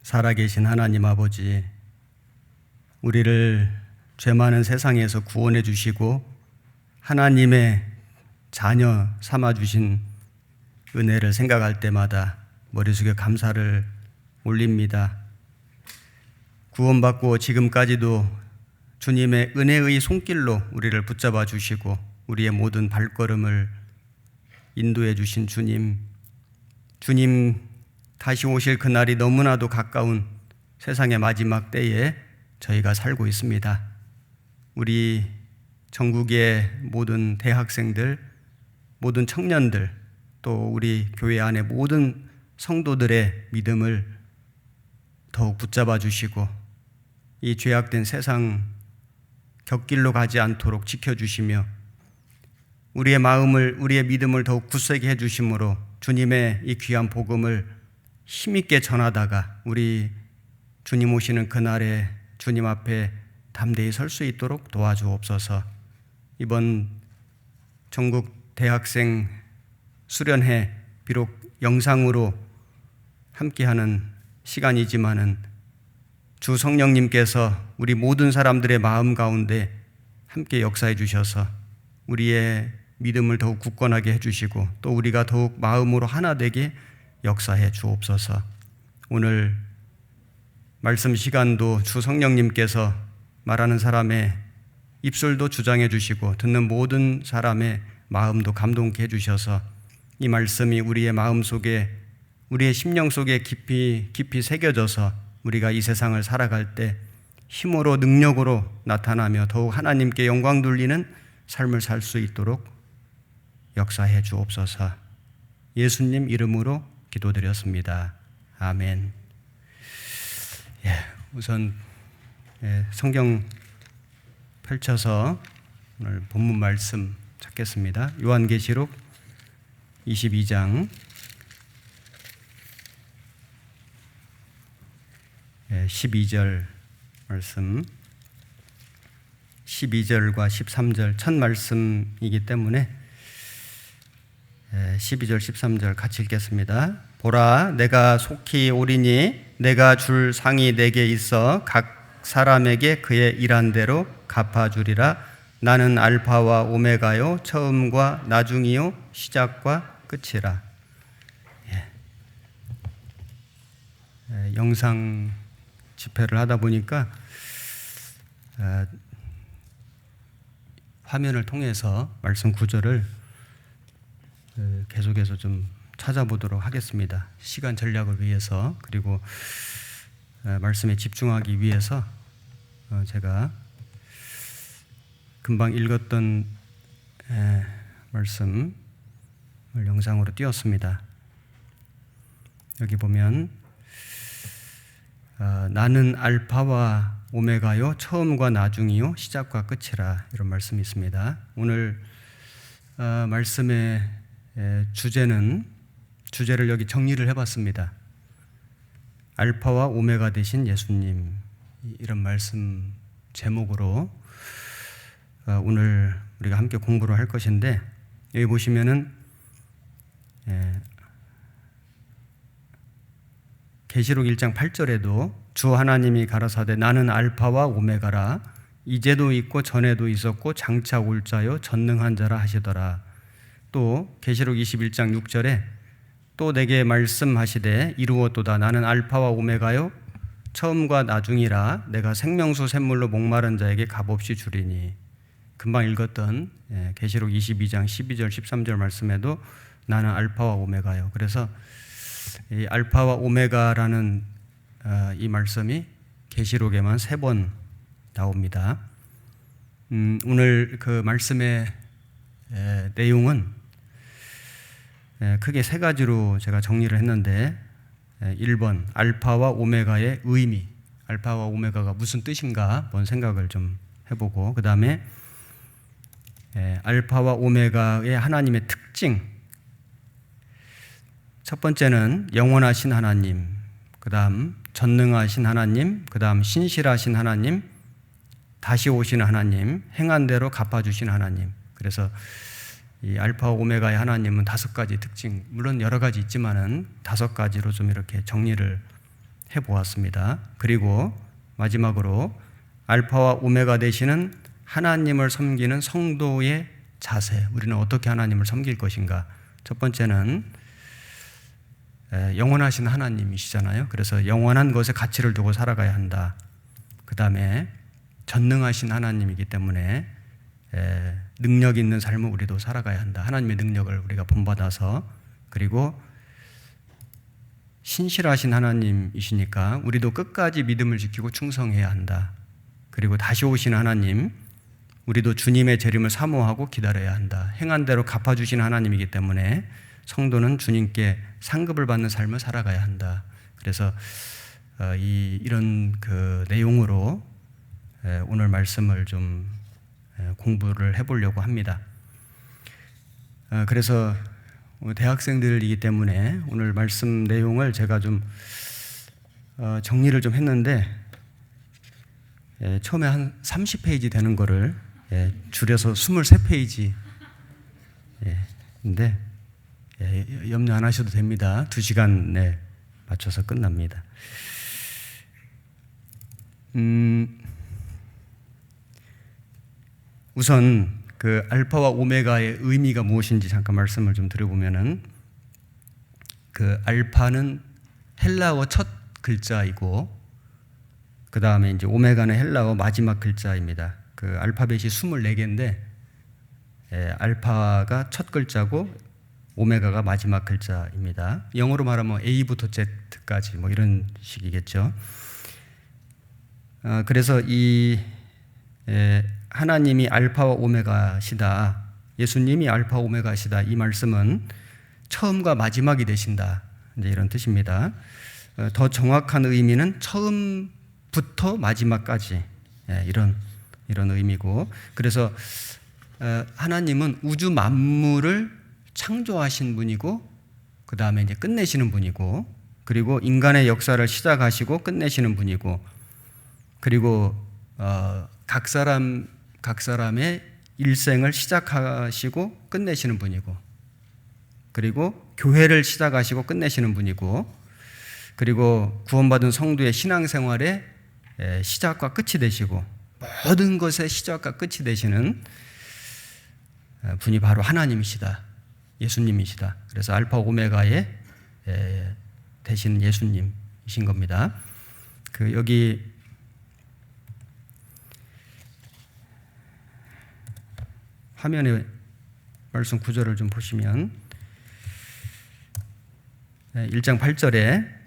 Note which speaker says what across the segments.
Speaker 1: 살아계신 하나님 아버지, 우리를 죄 많은 세상에서 구원해 주시고 하나님의 자녀 삼아 주신 은혜를 생각할 때마다 머릿속에 감사를 올립니다. 구원받고 지금까지도 주님의 은혜의 손길로 우리를 붙잡아 주시고 우리의 모든 발걸음을 인도해 주신 주님 다시 오실 그날이 너무나도 가까운 세상의 마지막 때에 저희가 살고 있습니다. 우리 전국의 모든 대학생들, 모든 청년들, 또 우리 교회 안의 모든 성도들의 믿음을 더욱 붙잡아 주시고 이 죄악된 세상 곁길로 가지 않도록 지켜주시며 우리의 마음을, 우리의 믿음을 더욱 굳세게 해주심으로 주님의 이 귀한 복음을 힘있게 전하다가 우리 주님 오시는 그날에 주님 앞에 담대히 설 수 있도록 도와주옵소서. 이번 전국 대학생 수련회 비록 영상으로 함께하는 시간이지만은 주 성령님께서 우리 모든 사람들의 마음 가운데 함께 역사해 주셔서 우리의 믿음을 더욱 굳건하게 해주시고 또 우리가 더욱 마음으로 하나 되게 역사해 주옵소서. 오늘 말씀 시간도 주 성령님께서 말하는 사람의 입술도 주장해 주시고 듣는 모든 사람의 마음도 감동케 해주셔서 이 말씀이 우리의 마음 속에, 우리의 심령 속에 깊이 새겨져서 우리가 이 세상을 살아갈 때 힘으로 능력으로 나타나며 더욱 하나님께 영광 돌리는 삶을 살 수 있도록 역사해 주옵소서. 예수님 이름으로 기도드렸습니다. 아멘. 우선 성경 펼쳐서 오늘 본문 말씀 찾겠습니다. 요한계시록 22장 12절 말씀, 12절과 13절 첫 말씀이기 때문에 12절 13절 같이 읽겠습니다. 보라, 내가 속히 오리니 내가 줄 상이 내게 있어 각 사람에게 그의 일한 대로 갚아주리라. 나는 알파와 오메가요 처음과 나중이요 시작과 끝이라. 영상 집회를 하다 보니까 화면을 통해서 말씀 구절을 계속해서 좀 찾아보도록 하겠습니다. 시간 전략을 위해서, 그리고 말씀에 집중하기 위해서 제가 금방 읽었던 말씀을 영상으로 띄웠습니다. 여기 보면 나는 알파와 오메가요 처음과 나중이요 시작과 끝이라, 이런 말씀이 있습니다. 오늘 말씀의 주제를 여기 정리를 해봤습니다. 알파와 오메가 되신 예수님, 이런 말씀 제목으로 오늘 우리가 함께 공부를 할 것인데, 여기 보시면은 계시록 1장 8절에도 주 하나님이 가라사대 나는 알파와 오메가라, 이제도 있고 전에도 있었고 장차 올 자요 전능한 자라 하시더라. 또 계시록 21장 6절에 또 내게 말씀하시되 이루었도다. 나는 알파와 오메가요 처음과 나중이라. 내가 생명수 샘물로 목마른 자에게 값없이 주리니. 금방 읽었던 계시록 22장 12절 13절 말씀에도 나는 알파와 오메가요. 그래서 이 알파와 오메가라는 이 말씀이 계시록에만 3번 나옵니다. 오늘 그 말씀의 내용은 크게 3가지로 제가 정리를 했는데, 1번 알파와 오메가의 의미, 알파와 오메가가 무슨 뜻인가 한번 생각을 좀 해보고, 그 다음에 알파와 오메가의 하나님의 특징, 첫 번째는 영원하신 하나님, 그 다음 전능하신 하나님, 그 다음 신실하신 하나님, 다시 오시는 하나님, 행한 대로 갚아주신 하나님. 그래서 이 알파 오메가의 하나님은 5가지 특징, 물론 여러 가지 있지만은 5가지로 좀 이렇게 정리를 해보았습니다. 그리고 마지막으로 알파와 오메가 되시는 하나님을 섬기는 성도의 자세, 우리는 어떻게 하나님을 섬길 것인가. 첫 번째는 영원하신 하나님이시잖아요. 그래서 영원한 것에 가치를 두고 살아가야 한다. 그 다음에 전능하신 하나님이기 때문에 능력 있는 삶을 우리도 살아가야 한다. 하나님의 능력을 우리가 본받아서. 그리고 신실하신 하나님이시니까 우리도 끝까지 믿음을 지키고 충성해야 한다. 그리고 다시 오신 하나님, 우리도 주님의 재림을 사모하고 기다려야 한다. 행한 대로 갚아주신 하나님이기 때문에 성도는 주님께 상급을 받는 삶을 살아가야 한다. 그래서 이런 그 내용으로 오늘 말씀을 좀 공부를 해보려고 합니다. 그래서 대학생들이기 때문에 오늘 말씀 내용을 제가 좀 정리를 좀 했는데 처음에 한 30페이지 되는 거를 줄여서 23페이지 인데 염려 안 하셔도 됩니다. 2시간 내 맞춰서 끝납니다. 우선 그 알파와 오메가의 의미가 무엇인지 잠깐 말씀을 좀 드려보면은, 그 알파는 헬라어 첫 글자이고 그 다음에 이제 오메가는 헬라어 마지막 글자입니다. 그 알파벳이 24개인데 알파가 첫 글자고 오메가가 마지막 글자입니다. 영어로 말하면 A부터 Z까지 뭐 이런 식이겠죠. 그래서 이 하나님이 알파와 오메가시다, 예수님이 알파 오메가시다, 이 말씀은 처음과 마지막이 되신다, 이제 이런 뜻입니다. 더 정확한 의미는 처음부터 마지막까지, 이런 의미고, 그래서 하나님은 우주 만물을 창조하신 분이고 그 다음에 이제 끝내시는 분이고, 그리고 인간의 역사를 시작하시고 끝내시는 분이고, 그리고 각 사람의 일생을 시작하시고 끝내시는 분이고, 그리고 교회를 시작하시고 끝내시는 분이고, 그리고 구원받은 성도의 신앙생활의 시작과 끝이 되시고 모든 것의 시작과 끝이 되시는 분이 바로 하나님이시다, 예수님이시다. 그래서 알파 오메가의 되시는 예수님이신 겁니다. 그 여기 화면에 말씀 구절을 좀 보시면 1장 8절에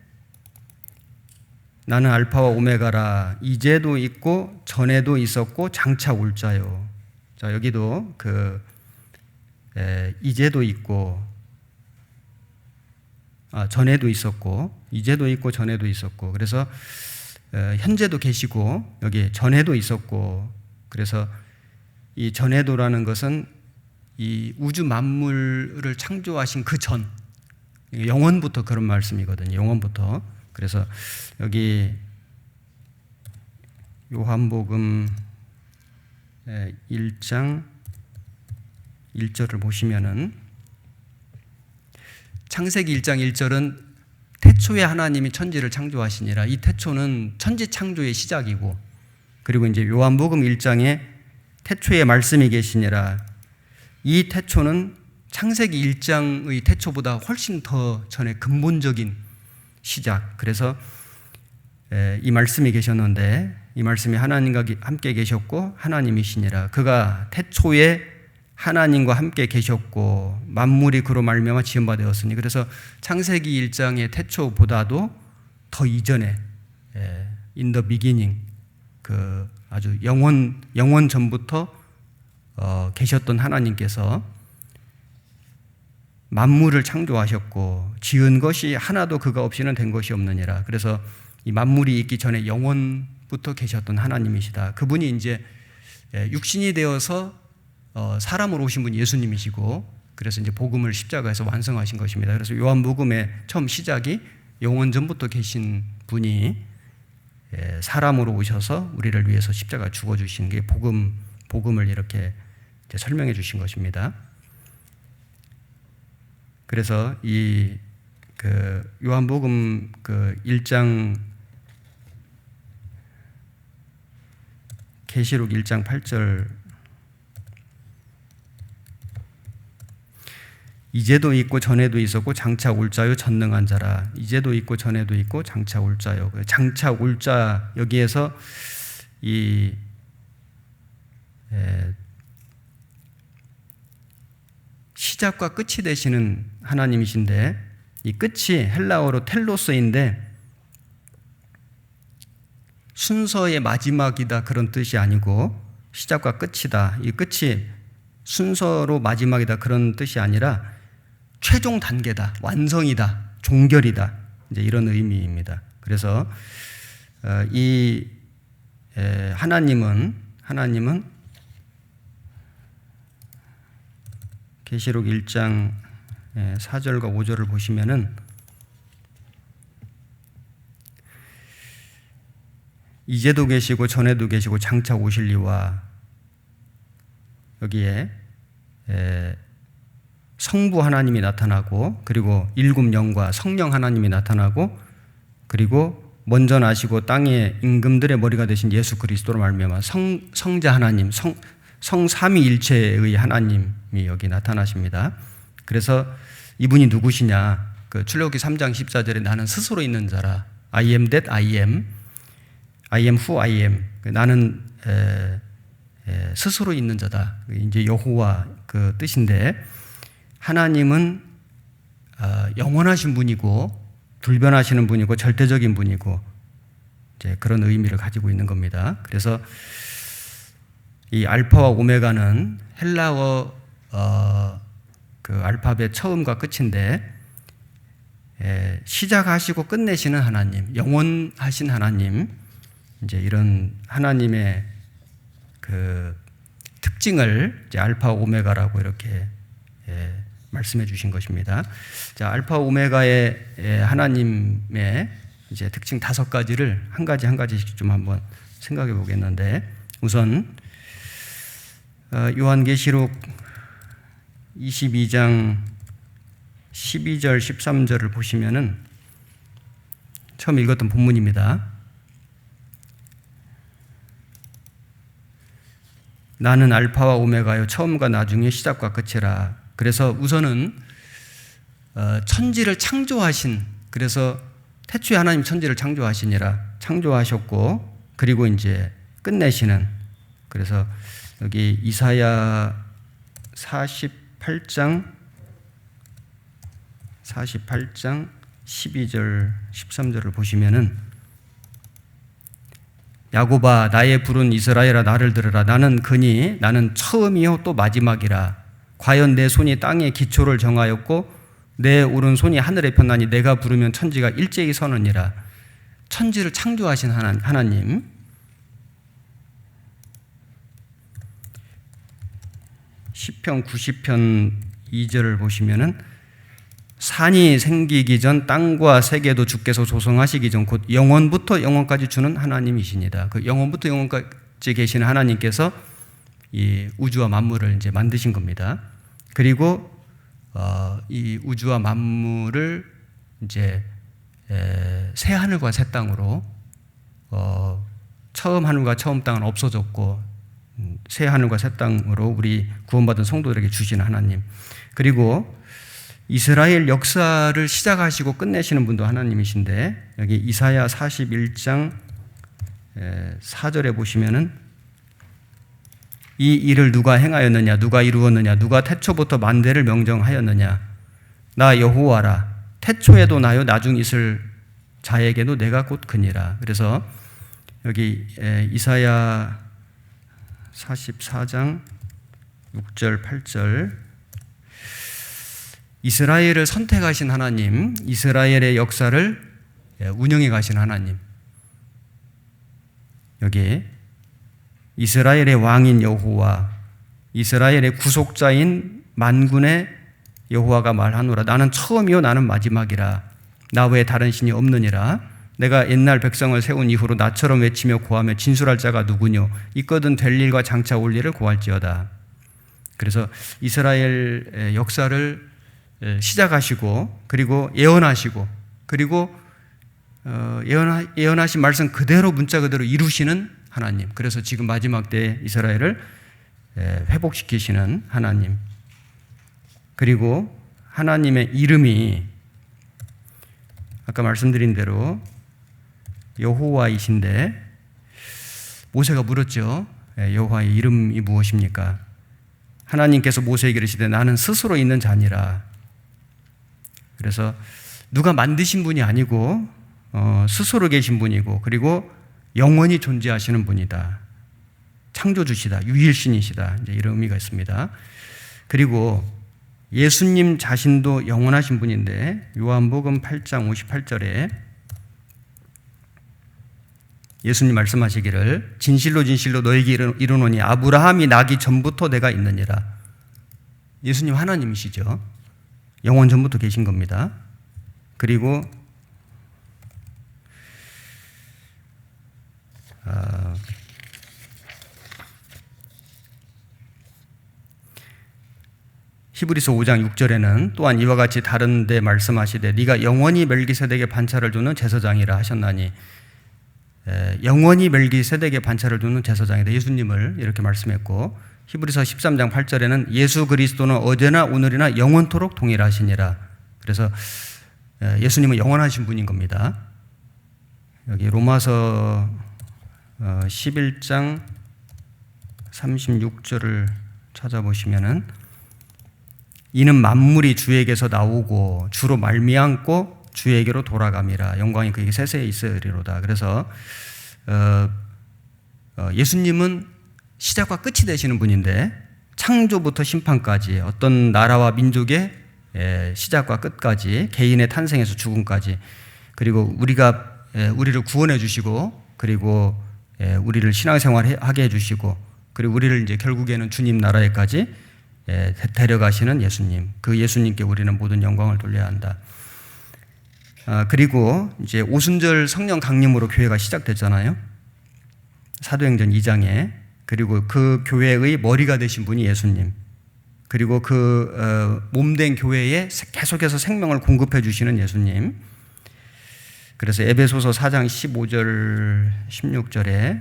Speaker 1: 나는 알파와 오메가라, 이제도 있고 전에도 있었고 장차 올 자요. 자, 여기도 그 이제도 있고 전에도 있었고, 이제도 있고 전에도 있었고, 그래서 현재도 계시고 여기 전에도 있었고, 그래서 이 전에도라는 것은 이 우주 만물을 창조하신 그 전, 영원부터 그런 말씀이거든요. 영원부터. 그래서 여기 요한복음 1장 1절을 보시면은, 창세기 1장 1절은 태초에 하나님이 천지를 창조하시니라. 이 태초는 천지 창조의 시작이고, 그리고 이제 요한복음 1장에 태초에 말씀이 계시니라. 이 태초는 창세기 1장의 태초보다 훨씬 더 전에 근본적인 시작. 그래서 이 말씀이 계셨는데 이 말씀이 하나님과 함께 계셨고 하나님이시니라. 그가 태초에 하나님과 함께 계셨고 만물이 그로 말미암아 지은 바 되었으니. 그래서 창세기 1장의 태초보다도 더 이전에 in the beginning, 그 아주 영원 전부터 계셨던 하나님께서 만물을 창조하셨고 지은 것이 하나도 그가 없이는 된 것이 없느니라. 그래서 이 만물이 있기 전에 영원부터 계셨던 하나님이시다. 그분이 이제 육신이 되어서 사람으로 오신 분이 예수님이시고, 그래서 이제 복음을 십자가에서 완성하신 것입니다. 그래서 요한복음의 처음 시작이 영원 전부터 계신 분이 사람으로 오셔서 우리를 위해서 십자가 죽어주신 게 복음을 이렇게 설명해 주신 것입니다. 그래서 이 그 요한복음 그 1장 계시록 1장 8절 이제도 있고 전에도 있었고 장차 올 자요 전능한 자라. 이제도 있고 전에도 있고 장차 올 자요. 장차 올 자 여기에서 이 시작과 끝이 되시는 하나님이신데 이 끝이 헬라어로 텔로스인데 순서의 마지막이다 그런 뜻이 아니고 시작과 끝이다. 이 끝이 순서로 마지막이다 그런 뜻이 아니라 최종 단계다, 완성이다, 종결이다. 이제 이런 의미입니다. 그래서 이 하나님은 계시록 1장 4절과 5절을 보시면은 이제도 계시고 전에도 계시고 장차 오실리와 여기에 성부 하나님이 나타나고 그리고 일곱 영과 성령 하나님이 나타나고 그리고 먼저 나시고 땅의 임금들의 머리가 되신 예수 그리스도로 말미암아 성자 하나님, 성삼위일체의 하나님이 여기 나타나십니다. 그래서 이분이 누구시냐? 그 출애굽기 3장 14절에 나는 스스로 있는 자라. I am that I am who I am. 나는 스스로 있는 자다. 이제 여호와 그 뜻인데 하나님은 영원하신 분이고 불변하시는 분이고 절대적인 분이고 이제 그런 의미를 가지고 있는 겁니다. 그래서 이 알파와 오메가는 헬라어 그 알파벳 처음과 끝인데 시작하시고 끝내시는 하나님, 영원하신 하나님, 이제 이런 하나님의 그 특징을 이제 알파 오메가라고 이렇게 말씀해 주신 것입니다. 자, 알파 오메가의 하나님의 이제 특징 5가지를 한 가지씩 좀 한번 생각해 보겠는데 우선 요한계시록 22장 12절 13절을 보시면은 처음 읽었던 본문입니다. 나는 알파와 오메가요 처음과 나중에 시작과 끝이라. 그래서 우선은 천지를 창조하신, 그래서 태초에 하나님 천지를 창조하시니라, 창조하셨고 그리고 이제 끝내시는. 그래서 여기 이사야 48장 12절 13절을 보시면은 야곱아 나의 부른 이스라엘아 나를 들으라. 나는 그니 나는 처음이요 또 마지막이라. 과연 내 손이 땅의 기초를 정하였고 내 오른손이 하늘에 폈나니 내가 부르면 천지가 일제히 서느니라. 천지를 창조하신 하나님. 시편 90편 2절을 보시면은 산이 생기기 전 땅과 세계도 주께서 조성하시기 전 곧 영원부터 영원까지 주는 하나님이시니다. 그 영원부터 영원까지 계시는 하나님께서 이 우주와 만물을 이제 만드신 겁니다. 그리고 이 우주와 만물을 이제 새 하늘과 새 땅으로 처음 하늘과 처음 땅은 없어졌고 새 하늘과 새 땅으로 우리 구원받은 성도들에게 주시는 하나님. 그리고 이스라엘 역사를 시작하시고 끝내시는 분도 하나님이신데 여기 이사야 41장 4절에 보시면은 이 일을 누가 행하였느냐, 누가 이루었느냐, 누가 태초부터 만대를 명정하였느냐. 나 여호와라. 태초에도 나요 나중 있을 자에게도 내가 곧 그니라. 그래서 여기 이사야 44장 6절 8절 이스라엘을 선택하신 하나님, 이스라엘의 역사를 운영해 가신 하나님. 여기 이스라엘의 왕인 여호와, 이스라엘의 구속자인 만군의 여호와가 말하노라. 나는 처음이요 나는 마지막이라. 나 외에 다른 신이 없느니라. 내가 옛날 백성을 세운 이후로 나처럼 외치며 고하며 진술할 자가 누구뇨. 있거든 될 일과 장차 올 일을 고할지어다. 그래서 이스라엘 역사를 시작하시고 그리고 예언하시고 그리고 예언하신 말씀 그대로 문자 그대로 이루시는 하나님. 그래서 지금 마지막 때 이스라엘을 회복시키시는 하나님. 그리고 하나님의 이름이 아까 말씀드린 대로 여호와이신데 모세가 물었죠. 여호와의 이름이 무엇입니까? 하나님께서 모세에게 이르시되 나는 스스로 있는 자니라. 그래서 누가 만드신 분이 아니고 스스로 계신 분이고 그리고 영원히 존재하시는 분이다. 창조주시다. 유일신이시다. 이제 이런 의미가 있습니다. 그리고 예수님 자신도 영원하신 분인데 요한복음 8장 58절에 예수님 말씀하시기를 진실로 진실로 너에게 이르노니 아브라함이 나기 전부터 내가 있느니라. 예수님 하나님이시죠. 영원 전부터 계신 겁니다. 그리고 히브리서 5장 6절에는 또한 이와 같이 다른 데 말씀하시되 네가 영원히 멜기세덱의 반차를 두는 제사장이라 하셨나니 영원히 멜기세덱의 반차를 두는 제사장이다. 예수님을 이렇게 말씀했고 히브리서 13장 8절에는 예수 그리스도는 어제나 오늘이나 영원토록 동일하시니라. 그래서 예수님은 영원하신 분인 겁니다. 여기 로마서 11장 36절을 찾아보시면은 이는 만물이 주에게서 나오고 주로 말미암고 주에게로 돌아감이라. 영광이 그에게 세세에 있으리로다. 그래서 예수님은 시작과 끝이 되시는 분인데 창조부터 심판까지 어떤 나라와 민족의 시작과 끝까지 개인의 탄생에서 죽음까지 그리고 우리를 구원해 주시고 그리고 우리를 신앙생활하게 해 주시고 그리고 우리를 이제 결국에는 주님 나라에까지 데려가시는 예수님. 그 예수님께 우리는 모든 영광을 돌려야 한다. 그리고 이제 오순절 성령 강림으로 교회가 시작됐잖아요. 사도행전 2장에. 그리고 그 교회의 머리가 되신 분이 예수님. 그리고 그 몸된 교회에 계속해서 생명을 공급해 주시는 예수님. 그래서 에베소서 4장 15절 16절에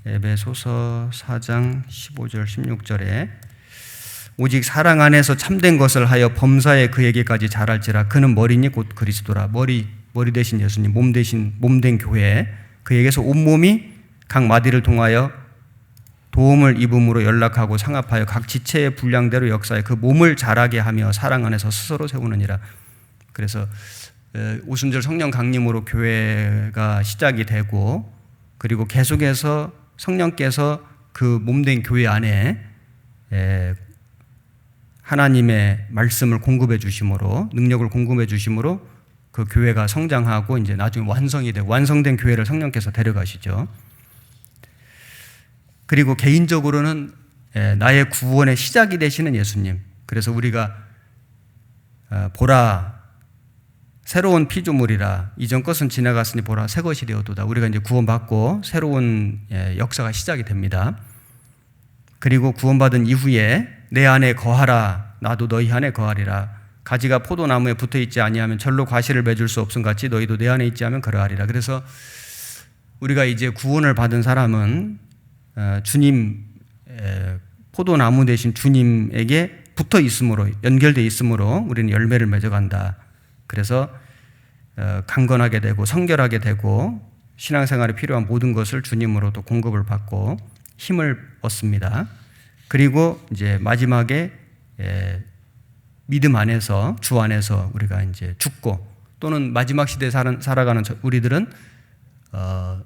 Speaker 1: 에베소서 4장 15절 16절에 오직 사랑 안에서 참된 것을 하여 범사에 그에게까지 자랄지라. 그는 머리니 곧 그리스도라. 머리 대신 예수님, 몸된 교회. 그에게서 온몸이 각 마디를 통하여 도움을 입음으로 연락하고 상합하여 각 지체의 분량대로 역사해 그 몸을 자라게 하며 사랑 안에서 스스로 세우느니라. 그래서 오순절 성령 강림으로 교회가 시작이 되고 그리고 계속해서 성령께서 그 몸된 교회 안에 하나님의 말씀을 공급해 주심으로 능력을 공급해 주심으로 그 교회가 성장하고 이제 나중에 완성이 되고 완성된 교회를 성령께서 데려가시죠. 그리고 개인적으로는 나의 구원의 시작이 되시는 예수님. 그래서 우리가 보라 새로운 피조물이라 이전 것은 지나갔으니 보라 새 것이 되었도다. 우리가 이제 구원받고 새로운 역사가 시작이 됩니다. 그리고 구원받은 이후에 내 안에 거하라 나도 너희 안에 거하리라. 가지가 포도나무에 붙어있지 아니하면 절로 과실을 맺을 수 없음 같이 너희도 내 안에 있지 않으면 그러하리라. 그래서 우리가 이제 구원을 받은 사람은 주님 포도나무 대신 주님에게 붙어 있으므로 연결되어 있으므로 우리는 열매를 맺어간다. 그래서 강건하게 되고 성결하게 되고 신앙생활에 필요한 모든 것을 주님으로도 공급을 받고 힘을 얻습니다. 그리고 이제 마지막에 믿음 안에서 주 안에서 우리가 이제 죽고 또는 마지막 시대에 살아가는 우리들은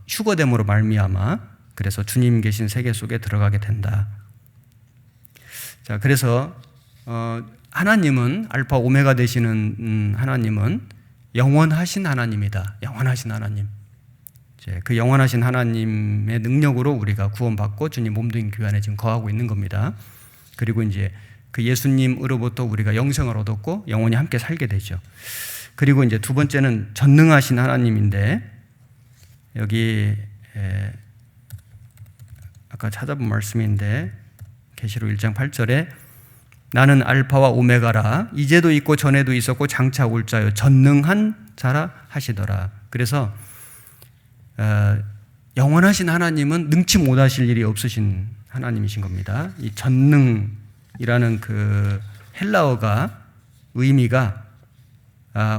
Speaker 1: 휴거됨으로 말미암아 그래서 주님 계신 세계 속에 들어가게 된다. 자, 그래서 하나님은 알파 오메가 되시는 하나님은 영원하신 하나님이다. 영원하신 하나님. 그 영원하신 하나님의 능력으로 우리가 구원받고 주님 몸된 교회 안에 지금 거하고 있는 겁니다. 그리고 이제 그 예수님으로부터 우리가 영생을 얻었고 영원히 함께 살게 되죠. 그리고 이제 두 번째는 전능하신 하나님인데 여기 아까 찾아본 말씀인데 계시록 1장 8절에 나는 알파와 오메가라 이제도 있고 전에도 있었고 장차 올 자요 전능한 자라 하시더라. 그래서 영원하신 하나님은 능치 못하실 일이 없으신 하나님이신 겁니다. 이 전능이라는 그 헬라어가 의미가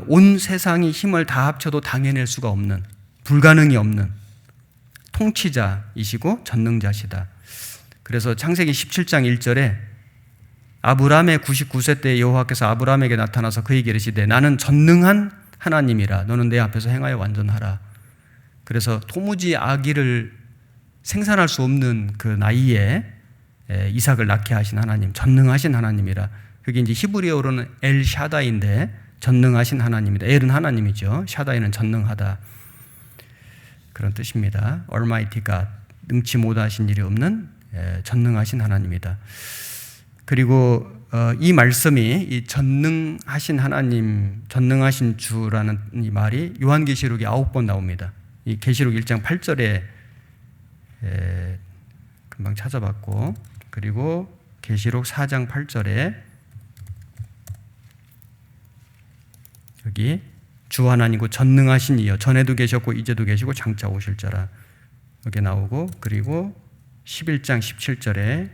Speaker 1: 온 세상이 힘을 다 합쳐도 당해낼 수가 없는, 불가능이 없는 통치자이시고 전능자시다. 그래서 창세기 17장 1절에 아브라함의 99세 때 여호와께서 아브라함에게 나타나서 그에게 이르시되 나는 전능한 하나님이라 너는 내 앞에서 행하여 완전하라. 그래서 도무지 아기를 생산할 수 없는 그 나이에 이삭을 낳게 하신 하나님, 전능하신 하나님이라. 그게 이제 히브리어로는 엘 샤다인데 전능하신 하나님이다. 엘은 하나님이죠. 샤다이는 전능하다. 그런 뜻입니다. Almighty God, 능치 못하신 일이 없는 전능하신 하나님이다. 그리고 이 말씀이 이 전능하신 하나님, 전능하신 주라는 이 말이 요한계시록에 9번 나옵니다. 이 계시록 1장 8절에 금방 찾아봤고, 그리고 계시록 4장 8절에 여기 주 하나님이고 전능하신 이여 전에도 계셨고 이제도 계시고 장차 오실 자라 여기 나오고, 그리고 11장 17절에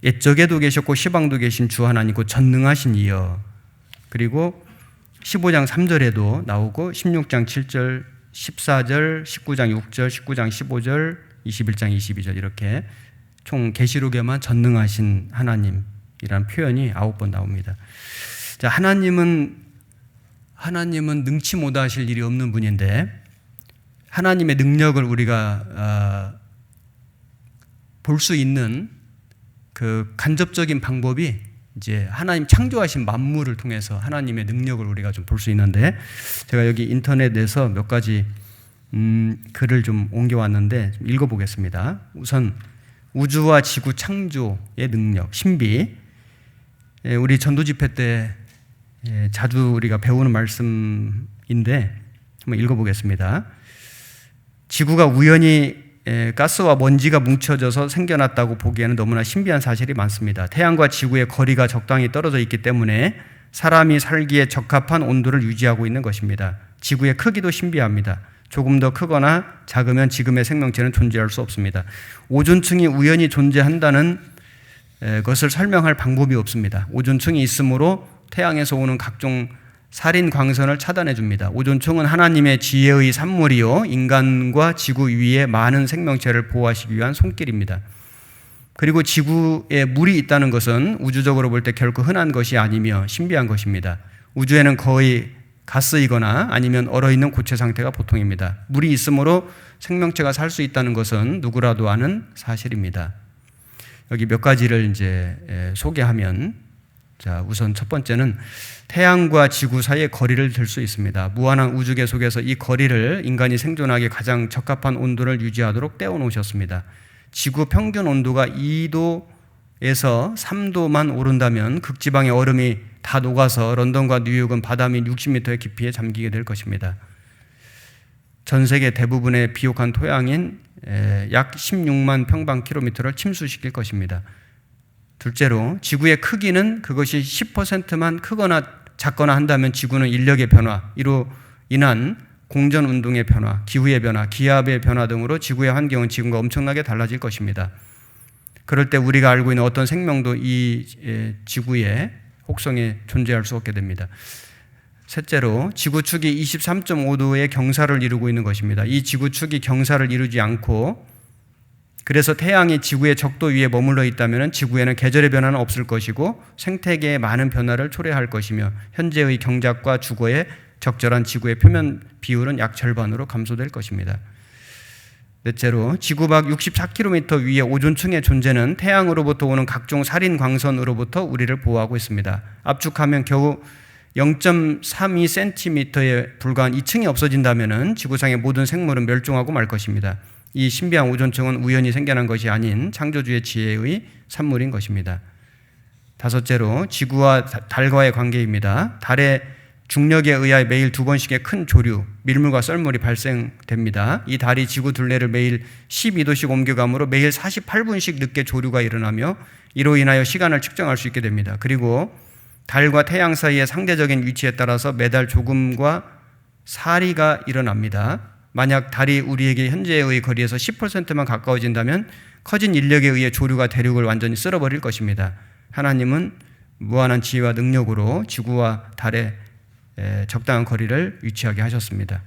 Speaker 1: 옛적에도 계셨고 시방도 계신 주 하나님이고 전능하신 이여, 그리고 15장 3절에도 나오고 16장 7절, 14절, 19장 6절, 19장 15절, 21장 22절 이렇게 총 계시록에만 전능하신 하나님이라는 표현이 9번 나옵니다. 자, 하나님은 능치 못하실 일이 없는 분인데 하나님의 능력을 우리가 볼 수 있는 그 간접적인 방법이 이제 하나님 창조하신 만물을 통해서 하나님의 능력을 우리가 좀 볼 수 있는데, 제가 여기 인터넷에서 몇 가지 글을 좀 옮겨왔는데 좀 읽어보겠습니다. 우선 우주와 지구 창조의 능력, 신비. 우리 전도집회 때 자주 우리가 배우는 말씀인데 한번 읽어보겠습니다. 지구가 우연히 가스와 먼지가 뭉쳐져서 생겨났다고 보기에는 너무나 신비한 사실이 많습니다. 태양과 지구의 거리가 적당히 떨어져 있기 때문에 사람이 살기에 적합한 온도를 유지하고 있는 것입니다. 지구의 크기도 신비합니다. 조금 더 크거나 작으면 지금의 생명체는 존재할 수 없습니다. 오존층이 우연히 존재한다는 것을 설명할 방법이 없습니다. 오존층이 있으므로 태양에서 오는 각종 살인 광선을 차단해 줍니다. 오존층은 하나님의 지혜의 산물이요 인간과 지구 위에 많은 생명체를 보호하시기 위한 손길입니다. 그리고 지구에 물이 있다는 것은 우주적으로 볼 때 결코 흔한 것이 아니며 신비한 것입니다. 우주에는 거의 가스이거나 아니면 얼어있는 고체 상태가 보통입니다. 물이 있으므로 생명체가 살 수 있다는 것은 누구라도 아는 사실입니다. 여기 몇 가지를 이제 소개하면, 자, 우선 첫 번째는 태양과 지구 사이의 거리를 들 수 있습니다. 무한한 우주계 속에서 이 거리를 인간이 생존하기에 가장 적합한 온도를 유지하도록 떼어놓으셨습니다. 지구 평균 온도가 2도에서 3도만 오른다면 극지방의 얼음이 다 녹아서 런던과 뉴욕은 바다 및 60m의 깊이에 잠기게 될 것입니다. 전 세계 대부분의 비옥한 토양인 약 16만 평방킬로미터를 침수시킬 것입니다. 둘째로 지구의 크기는 그것이 10%만 크거나 작거나 한다면 지구는 인력의 변화로 인한 공전운동의 변화, 기후의 변화, 기압의 변화 등으로 지구의 환경은 지금과 엄청나게 달라질 것입니다. 그럴 때 우리가 알고 있는 어떤 생명도 이 지구의 혹성에 존재할 수 없게 됩니다. 셋째로 지구축이 23.5도의 경사를 이루고 있는 것입니다. 이 지구축이 경사를 이루지 않고 그래서 태양이 지구의 적도 위에 머물러 있다면 지구에는 계절의 변화는 없을 것이고 생태계에 많은 변화를 초래할 것이며 현재의 경작과 주거에 적절한 지구의 표면 비율은 약 절반으로 감소될 것입니다. 넷째로 지구 밖 64km 위의 오존층의 존재는 태양으로부터 오는 각종 살인 광선으로부터 우리를 보호하고 있습니다. 압축하면 겨우 0.32cm에 불과한 2층이 없어진다면 지구상의 모든 생물은 멸종하고 말 것입니다. 이 신비한 오존층은 우연히 생겨난 것이 아닌 창조주의 지혜의 산물인 것입니다. 다섯째로 지구와 달과의 관계입니다. 달의 중력에 의하여 매일 2번씩의 큰 조류, 밀물과 썰물이 발생됩니다. 이 달이 지구 둘레를 매일 12도씩 옮겨가므로 매일 48분씩 늦게 조류가 일어나며 이로 인하여 시간을 측정할 수 있게 됩니다. 그리고 달과 태양 사이의 상대적인 위치에 따라서 매달 조금과 사리가 일어납니다. 만약 달이 우리에게 현재의 거리에서 10%만 가까워진다면 커진 인력에 의해 조류가 대륙을 완전히 쓸어버릴 것입니다. 하나님은 무한한 지혜와 능력으로 지구와 달에 적당한 거리를 위치하게 하셨습니다.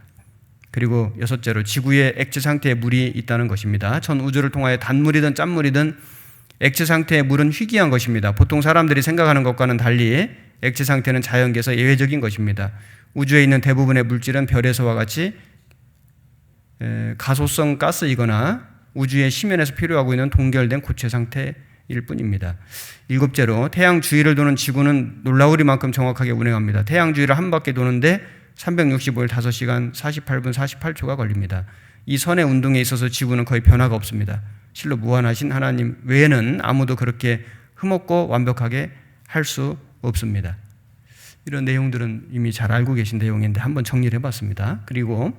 Speaker 1: 그리고 여섯째로 지구의 액체 상태에 물이 있다는 것입니다. 전 우주를 통하여 단물이든 짠물이든 액체 상태의 물은 희귀한 것입니다. 보통 사람들이 생각하는 것과는 달리 액체 상태는 자연계에서 예외적인 것입니다. 우주에 있는 대부분의 물질은 별에서와 같이 가소성 가스이거나 우주의 심연에서 필요하고 있는 동결된 고체 상태일 뿐입니다. 일곱째로 태양 주위를 도는 지구는 놀라우리만큼 정확하게 운행합니다. 태양 주위를 한 바퀴 도는데 365일 5시간 48분 48초가 걸립니다. 이 선의 운동에 있어서 지구는 거의 변화가 없습니다. 실로 무한하신 하나님 외에는 아무도 그렇게 흠없고 완벽하게 할 수 없습니다. 이런 내용들은 이미 잘 알고 계신 내용인데 한번 정리를 해봤습니다. 그리고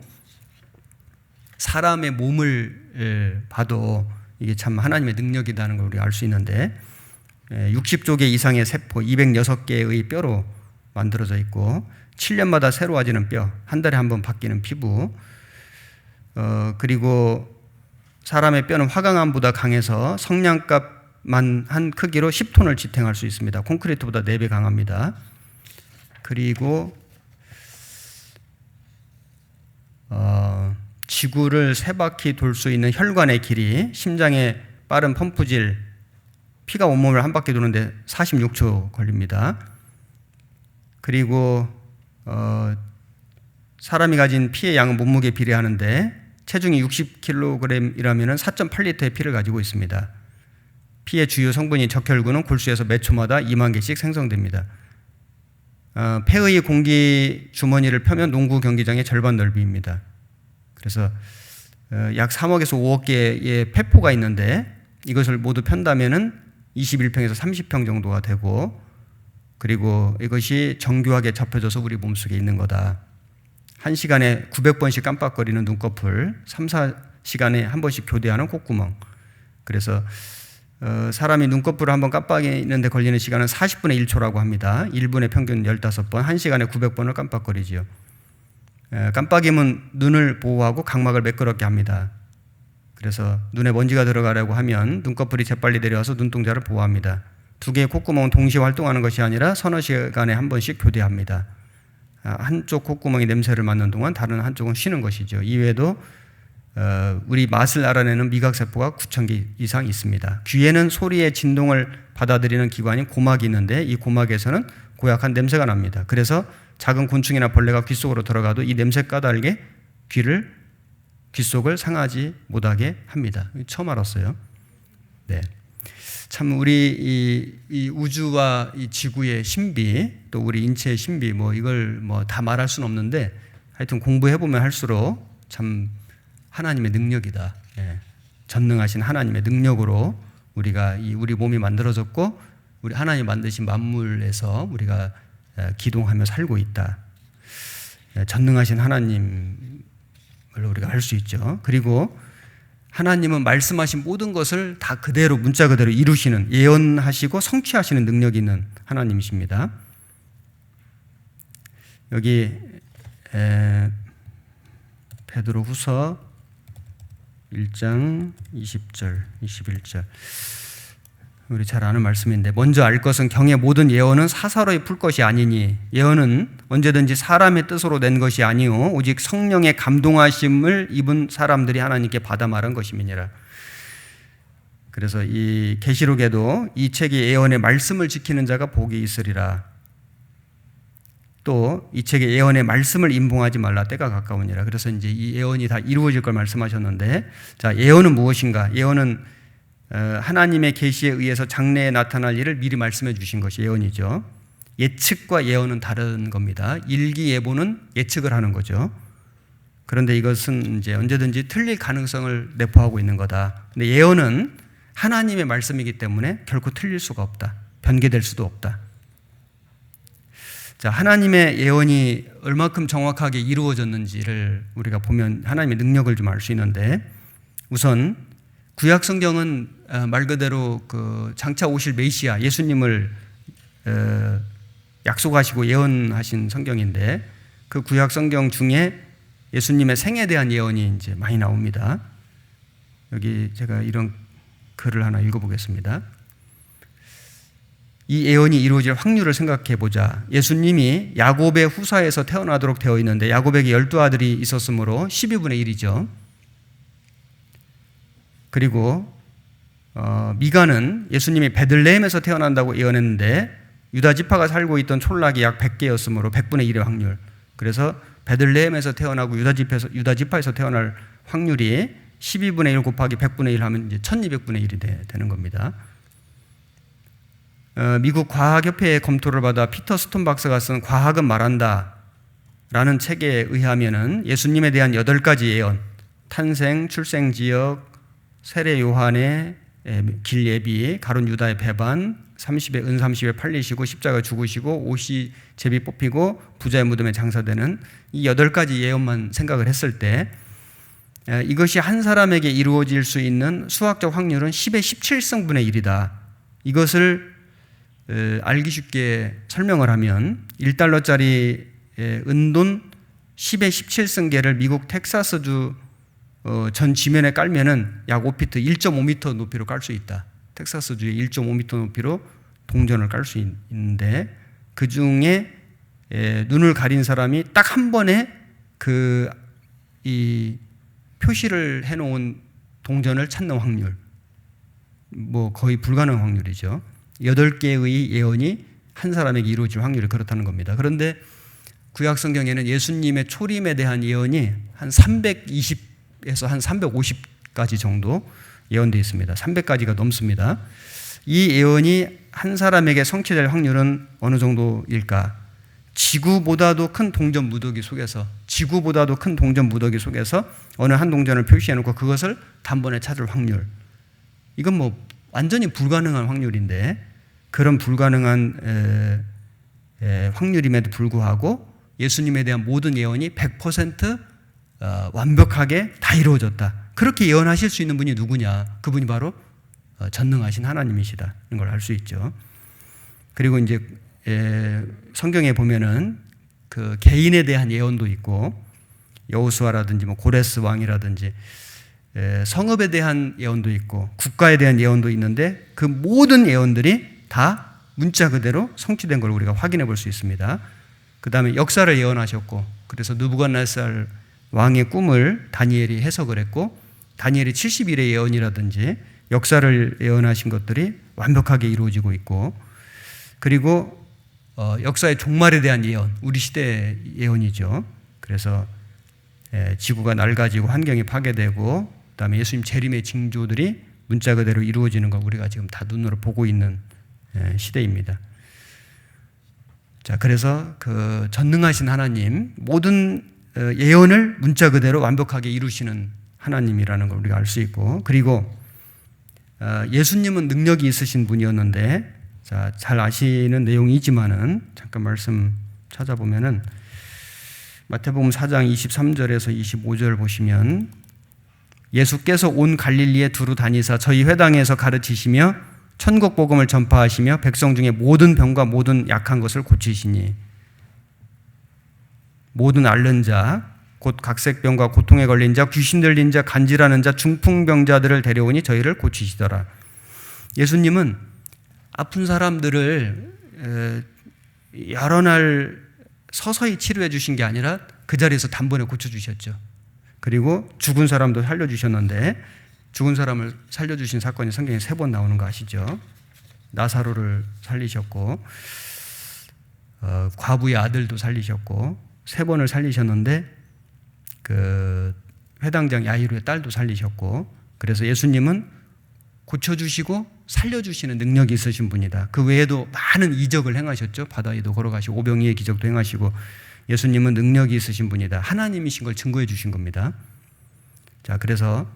Speaker 1: 사람의 몸을 봐도 이게 참 하나님의 능력이라는 걸 우리가 알 수 있는데 60조 개 이상의 세포 206개의 뼈로 만들어져 있고 7년마다 새로워지는 뼈, 한 달에 한 번 바뀌는 피부, 그리고 사람의 뼈는 화강암보다 강해서 성냥갑만 한 크기로 10톤을 지탱할 수 있습니다. 콘크리트보다 4배 강합니다. 그리고 지구를 3바퀴 돌 수 있는 혈관의 길이 심장의 빠른 펌프질, 피가 온몸을 한 바퀴 도는데 46초 걸립니다. 그리고 사람이 가진 피의 양은 몸무게에 비례하는데 체중이 60kg이라면 4.8리터의 피를 가지고 있습니다. 피의 주요 성분인 적혈구는 골수에서 매 초마다 2만 개씩 생성됩니다. 폐의 공기 주머니를 펴면 농구 경기장의 절반 넓이입니다. 그래서 약 3억에서 5억 개의 폐포가 있는데 이것을 모두 편다면은 21평에서 30평 정도가 되고, 그리고 이것이 정교하게 접혀져서 우리 몸속에 있는 거다. 1시간에 900번씩 깜빡거리는 눈꺼풀, 3, 4시간에 한 번씩 교대하는 콧구멍. 그래서 사람이 눈꺼풀을 한번 깜빡이는데 걸리는 시간은 40분의 1초라고 합니다. 1분에 평균 15번, 1시간에 900번을 깜빡거리지요. 깜빡이면 눈을 보호하고 각막을 매끄럽게 합니다. 그래서 눈에 먼지가 들어가려고 하면 눈꺼풀이 재빨리 내려와서 눈동자를 보호합니다. 2개의 콧구멍은 동시에 활동하는 것이 아니라 서너 시간에 한 번씩 교대합니다. 한쪽 콧구멍이 냄새를 맡는 동안 다른 한쪽은 쉬는 것이죠. 이외에도 우리 맛을 알아내는 미각세포가 9,000개 이상 있습니다. 귀에는 소리의 진동을 받아들이는 기관인 고막이 있는데 이 고막에서는 고약한 냄새가 납니다. 그래서 작은 곤충이나 벌레가 귀 속으로 들어가도 이 냄새 까닭에 귀 속을 상하지 못하게 합니다. 처음 알았어요. 네. 참 우리 이 우주와 이 지구의 신비, 또 우리 인체의 신비, 이걸 다 말할 수는 없는데 하여튼 공부해 보면 할수록 참 하나님의 능력이다. 예. 전능하신 하나님의 능력으로 우리가 우리 몸이 만들어졌고 우리 하나님 만드신 만물에서 우리가 기동하며 살고 있다. 전능하신 하나님을 우리가 알 수 있죠. 그리고 하나님은 말씀하신 모든 것을 다 그대로 문자 그대로 이루시는, 예언하시고 성취하시는 능력이 있는 하나님이십니다. 여기 베드로후서 1장 20절, 21절 우리 잘 아는 말씀인데, 먼저 알 것은 경의 모든 예언은 사사로이 풀 것이 아니니 예언은 언제든지 사람의 뜻으로 낸 것이 아니요 오직 성령의 감동하심을 입은 사람들이 하나님께 받아 말한 것임이니라. 그래서 이 계시록에도 이 책의 예언의 말씀을 지키는 자가 복이 있으리라. 또 이 책의 예언의 말씀을 임봉하지 말라, 때가 가까우니라. 그래서 이제 이 예언이 다 이루어질 걸 말씀하셨는데, 자, 예언은 무엇인가? 예언은 하나님의 계시에 의해서 장래에 나타날 일을 미리 말씀해 주신 것이 예언이죠. 예측과 예언은 다른 겁니다. 일기예보는 예측을 하는 거죠. 그런데 이것은 이제 언제든지 틀릴 가능성을 내포하고 있는 거다. 근데 예언은 하나님의 말씀이기 때문에 결코 틀릴 수가 없다. 변개될 수도 없다. 자, 하나님의 예언이 얼마큼 정확하게 이루어졌는지를 우리가 보면 하나님의 능력을 좀 알 수 있는데, 우선 구약 성경은 말 그대로 장차 오실 메시아 예수님을 약속하시고 예언하신 성경인데, 그 구약 성경 중에 예수님의 생에 대한 예언이 이제 많이 나옵니다. 여기 제가 이런 글을 하나 읽어보겠습니다. 이 예언이 이루어질 확률을 생각해 보자. 예수님이 야곱의 후사에서 태어나도록 되어 있는데 야곱에게 12아들이 있었으므로 12분의 1이죠. 그리고 미가는 예수님이 베들레헴에서 태어난다고 예언했는데 유다 지파가 살고 있던 촌락이 약 100개였으므로 100분의 1의 확률. 그래서 베들레헴에서 태어나고 유다 지파에서 태어날 확률이 12분의 1 곱하기 100분의 1 하면 이제 1200분의 1이 되는 겁니다. 미국 과학협회의 검토를 받아 피터 스톤 박사가 쓴 과학은 말한다 라는 책에 의하면은 예수님에 대한 8가지 예언, 탄생, 출생 지역, 세례 요한의 길 예비, 가룟 유다의 배반, 30에 은 30에 팔리시고 십자가 죽으시고 옷이 제비 뽑히고 부자의 무덤에 장사되는 이 8가지 예언만 생각을 했을 때 이것이 한 사람에게 이루어질 수 있는 수학적 확률은 10의 17승분의 1이다. 이것을 알기 쉽게 설명을 하면 1달러짜리 은돈 10의 17승계를 미국 텍사스주 전 지면에 깔면은 약 5피트 1.5m 높이로 깔 수 있다. 텍사스주에 1.5m 높이로 동전을 깔 수 있는데 그 중에 눈을 가린 사람이 딱 한 번에 이 표시를 해놓은 동전을 찾는 확률, 뭐 거의 불가능한 확률이죠. 8개의 예언이 한 사람에게 이루어질 확률이 그렇다는 겁니다. 그런데 구약 성경에는 예수님의 초림에 대한 예언이 한 320에서 한 350가지 정도 예언되어 있습니다. 300가지가 넘습니다. 이 예언이 한 사람에게 성취될 확률은 어느 정도일까? 지구보다도 큰 동전 무더기 속에서 어느 한 동전을 표시해놓고 그것을 단번에 찾을 확률. 이건 뭐 완전히 불가능한 확률인데 그런 불가능한 확률임에도 불구하고 예수님에 대한 모든 예언이 100% 완벽하게 다 이루어졌다. 그렇게 예언하실 수 있는 분이 누구냐? 그분이 바로 전능하신 하나님이시다. 이런 걸 알 수 있죠. 그리고 이제 성경에 보면은 그 개인에 대한 예언도 있고 여호수아라든지 뭐 고레스 왕이라든지 성읍에 대한 예언도 있고 국가에 대한 예언도 있는데 그 모든 예언들이 다 문자 그대로 성취된 걸 우리가 확인해 볼 수 있습니다. 그 다음에 역사를 예언하셨고 그래서 느부갓네살 왕의 꿈을 다니엘이 해석을 했고 다니엘이 70일의 예언이라든지 역사를 예언하신 것들이 완벽하게 이루어지고 있고 그리고 역사의 종말에 대한 예언, 우리 시대의 예언이죠. 그래서 지구가 낡아지고 환경이 파괴되고 그다음에 예수님 재림의 징조들이 문자 그대로 이루어지는 걸 우리가 지금 다 눈으로 보고 있는 시대입니다. 자, 그래서 그 전능하신 하나님, 모든 예언을 문자 그대로 완벽하게 이루시는 하나님이라는 걸 우리가 알 수 있고 그리고 예수님은 능력이 있으신 분이었는데 자, 잘 아시는 내용이지만은 잠깐 말씀 찾아보면은 마태복음 4장 23절에서 25절 보시면 예수께서 온 갈릴리에 두루 다니사 저희 회당에서 가르치시며 천국 복음을 전파하시며 백성 중에 모든 병과 모든 약한 것을 고치시니 모든 앓는 자 곧 각색병과 고통에 걸린 자 귀신 들린 자 간질하는 자 중풍병자들을 데려오니 저희를 고치시더라. 예수님은 아픈 사람들을 여러 날 서서히 치료해 주신 게 아니라 그 자리에서 단번에 고쳐주셨죠. 그리고 죽은 사람도 살려주셨는데 죽은 사람을 살려주신 사건이 성경에 3번 나오는 거 아시죠? 나사로를 살리셨고 과부의 아들도 살리셨고 3번을 살리셨는데 그 회당장 야이로의 딸도 살리셨고 그래서 예수님은 고쳐주시고 살려주시는 능력이 있으신 분이다. 그 외에도 많은 이적을 행하셨죠. 바다 위도 걸어가시고 오병이의 기적도 행하시고 예수님은 능력이 있으신 분이다. 하나님이신 걸 증거해 주신 겁니다. 자, 그래서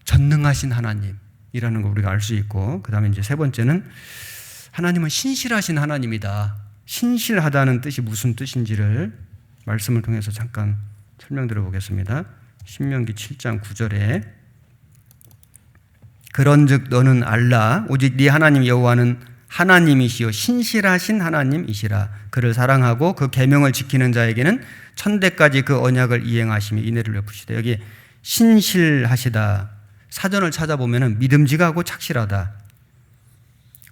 Speaker 1: 전능하신 하나님이라는 걸 우리가 알 수 있고 그 다음에 이제 3번째는 하나님은 신실하신 하나님이다. 신실하다는 뜻이 무슨 뜻인지를 말씀을 통해서 잠깐 설명드려 보겠습니다. 신명기 7장 9절에 그런즉 너는 알라 오직 네 하나님 여호와는 하나님이시요 신실하신 하나님이시라. 그를 사랑하고 그 계명을 지키는 자에게는 천대까지 그 언약을 이행하시며 인애를 베푸시다. 여기 신실하시다. 사전을 찾아보면 믿음직하고 착실하다.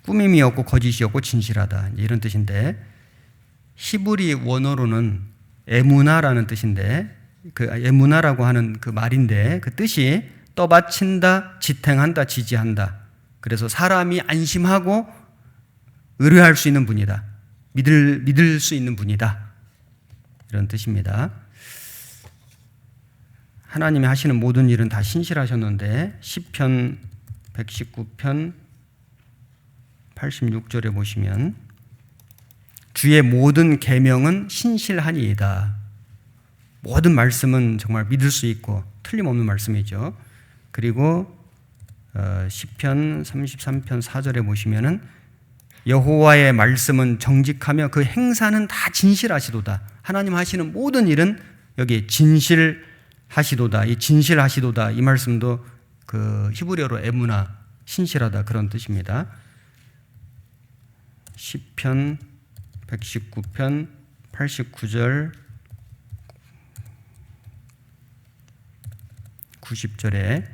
Speaker 1: 꾸밈이 없고 거짓이 없고 진실하다. 이런 뜻인데, 히브리 원어로는 에무나라는 뜻인데, 그 에무나라고 하는 그 말인데, 그 뜻이 떠받친다, 지탱한다, 지지한다. 그래서 사람이 안심하고 의뢰할 수 있는 분이다. 믿을 수 있는 분이다. 이런 뜻입니다. 하나님이 하시는 모든 일은 다 신실하셨는데, 시편 119편 86절에 보시면 주의 모든 계명은 신실하니이다. 모든 말씀은 정말 믿을 수 있고 틀림없는 말씀이죠. 그리고 시편 33편 4절에 보시면은 여호와의 말씀은 정직하며 그 행사는 다 진실하시도다. 하나님 하시는 모든 일은 여기 진실하시도다. 이 진실하시도다. 이 말씀도 그 히브리어로 에무나, 신실하다 그런 뜻입니다. 시편 119편 89절 90절에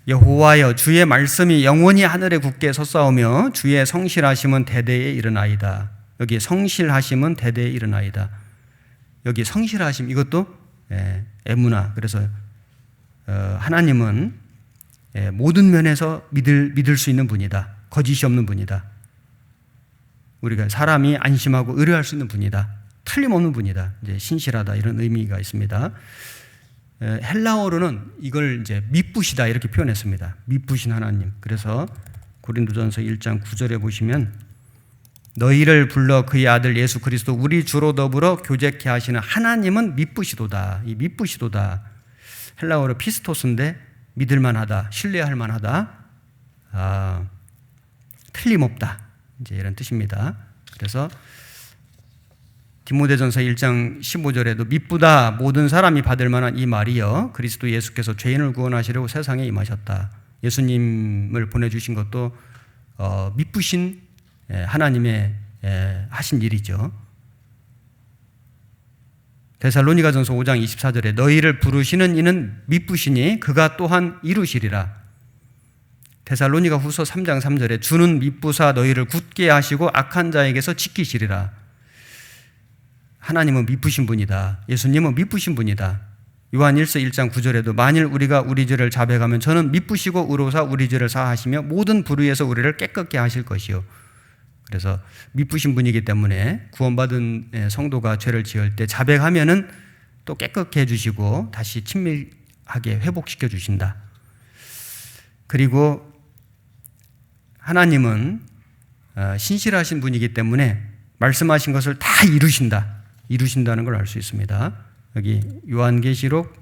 Speaker 1: 여호와여 주의 말씀이 영원히 하늘에 굳게 섰사오며 주의 성실하심은 대대에 이르나이다. 여기 성실하심은 대대에 이르나이다. 여기 성실하심 이것도 에무나. 그래서 하나님은 모든 면에서 믿을 수 있는 분이다. 거짓이 없는 분이다. 우리가 사람이 안심하고 의뢰할 수 있는 분이다. 틀림없는 분이다. 이제 신실하다 이런 의미가 있습니다. 헬라어로는 이걸 이제 미쁘시다 이렇게 표현했습니다. 미쁘신 하나님. 그래서 고린도전서 1장 9절에 보시면 너희를 불러 그의 아들 예수 그리스도 우리 주로 더불어 교제케 하시는 하나님은 미쁘시도다. 이 미쁘시도다. 헬라어로 피스토스인데 믿을만하다, 신뢰할 만하다, 틀림없다. 이제 이런 뜻입니다. 그래서 디모데전서 1장 15절에도 미쁘다 모든 사람이 받을 만한 이 말이여 그리스도 예수께서 죄인을 구원하시려고 세상에 임하셨다. 예수님을 보내주신 것도 미쁘신 하나님의 하신 일이죠. 데살로니가전서 5장 24절에 너희를 부르시는 이는 미쁘시니 그가 또한 이루시리라. 데살로니가 후서 3장 3절에 주는 미쁘사 너희를 굳게 하시고 악한 자에게서 지키시리라. 하나님은 미쁘신 분이다. 예수님은 미쁘신 분이다. 요한 1서 1장 9절에도 만일 우리가 우리 죄를 자백하면 저는 미쁘시고 의로사 우리 죄를 사하시며 모든 불의에서 우리를 깨끗게 하실 것이요. 그래서 미쁘신 분이기 때문에 구원받은 성도가 죄를 지을 때 자백하면은 또 깨끗게 해주시고 다시 친밀하게 회복시켜 주신다. 그리고 하나님은 신실하신 분이기 때문에 말씀하신 것을 다 이루신다는 걸 알 수 있습니다. 여기 요한계시록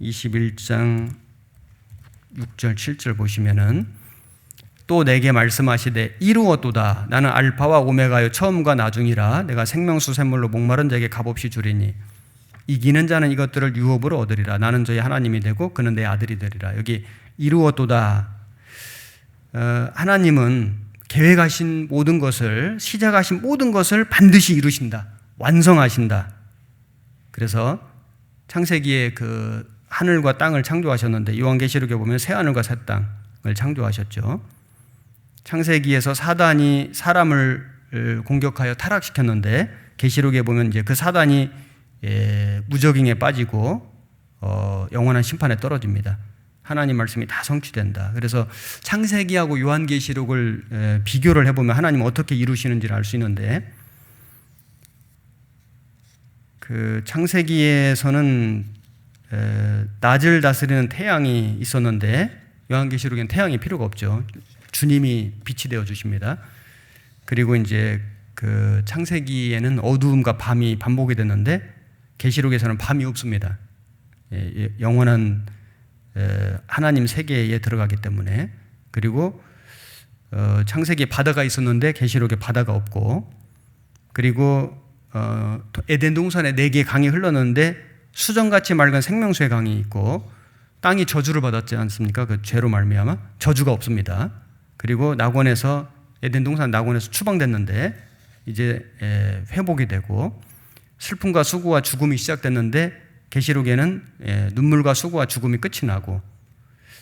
Speaker 1: 21장 6절 7절 보시면은 또 내게 말씀하시되 이루었도다. 나는 알파와 오메가요 처음과 나중이라. 내가 생명수 샘물로 목마른 자에게 값없이 주리니 이기는 자는 이것들을 유업으로 얻으리라. 나는 저희 하나님이 되고 그는 내 아들이 되리라. 여기 이루었도다. 하나님은 계획하신 모든 것을, 시작하신 모든 것을 반드시 이루신다. 완성하신다. 그래서 창세기에 그 하늘과 땅을 창조하셨는데 요한계시록에 보면 새 하늘과 새 땅을 창조하셨죠. 창세기에서 사단이 사람을 공격하여 타락시켰는데 계시록에 보면 이제 그 사단이 무적행에 빠지고 영원한 심판에 떨어집니다. 하나님 말씀이 다 성취된다. 그래서 창세기하고 요한계시록을 비교를 해보면 하나님 어떻게 이루시는지를 알 수 있는데 그 창세기에서는 낮을 다스리는 태양이 있었는데 요한계시록에는 태양이 필요가 없죠. 주님이 빛이 되어 주십니다. 그리고 이제 그 창세기에는 어두움과 밤이 반복이 됐는데 계시록에서는 밤이 없습니다. 영원한 하나님 세계에 들어가기 때문에. 그리고 창세기에 바다가 있었는데 계시록에 바다가 없고, 그리고 에덴 동산에 4개의 강이 흘렀는데 수정같이 맑은 생명수의 강이 있고, 땅이 저주를 받았지 않습니까? 그 죄로 말미암아 저주가 없습니다. 그리고 낙원에서 에덴 동산 낙원에서 추방됐는데 이제 회복이 되고, 슬픔과 수고와 죽음이 시작됐는데 계시록에는 눈물과 수고와 죽음이 끝이 나고,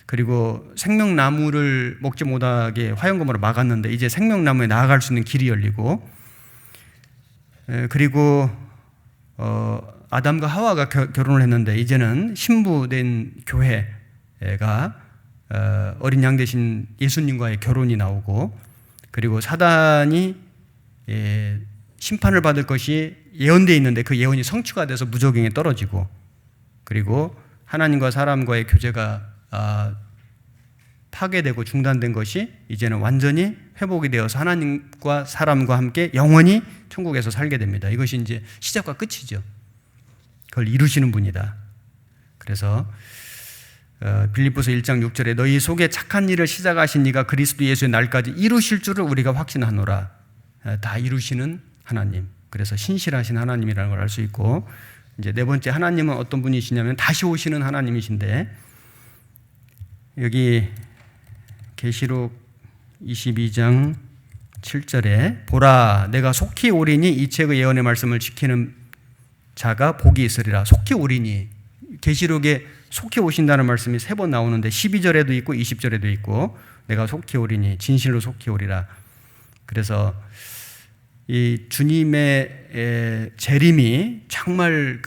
Speaker 1: 그리고 생명나무를 먹지 못하게 화영검으로 막았는데 이제 생명나무에 나아갈 수 있는 길이 열리고, 그리고 아담과 하와가 결혼을 했는데 이제는 신부된 교회가 어린 양 대신 예수님과의 결혼이 나오고, 그리고 사단이 심판을 받을 것이 예언되어 있는데 그 예언이 성취가 돼서 무저갱에 떨어지고, 그리고 하나님과 사람과의 교제가 파괴되고 중단된 것이 이제는 완전히 회복이 되어서 하나님과 사람과 함께 영원히 천국에서 살게 됩니다. 이것이 이제 시작과 끝이죠. 그걸 이루시는 분이다. 그래서 빌립보서 1장 6절에 너희 속에 착한 일을 시작하신 이가 그리스도 예수의 날까지 이루실 줄을 우리가 확신하노라. 다 이루시는 하나님. 그래서 신실하신 하나님이라는 걸 알 수 있고, 이제 네 번째 하나님은 어떤 분이시냐면 다시 오시는 하나님이신데, 여기 계시록 22장 7절에 보라 내가 속히 오리니 이 책의 예언의 말씀을 지키는 자가 복이 있으리라. 속히 오리니, 계시록에 속히 오신다는 말씀이 3번 나오는데 12절에도 있고 20절에도 있고, 내가 속히 오리니 진실로 속히 오리라. 그래서 이 주님의 재림이 정말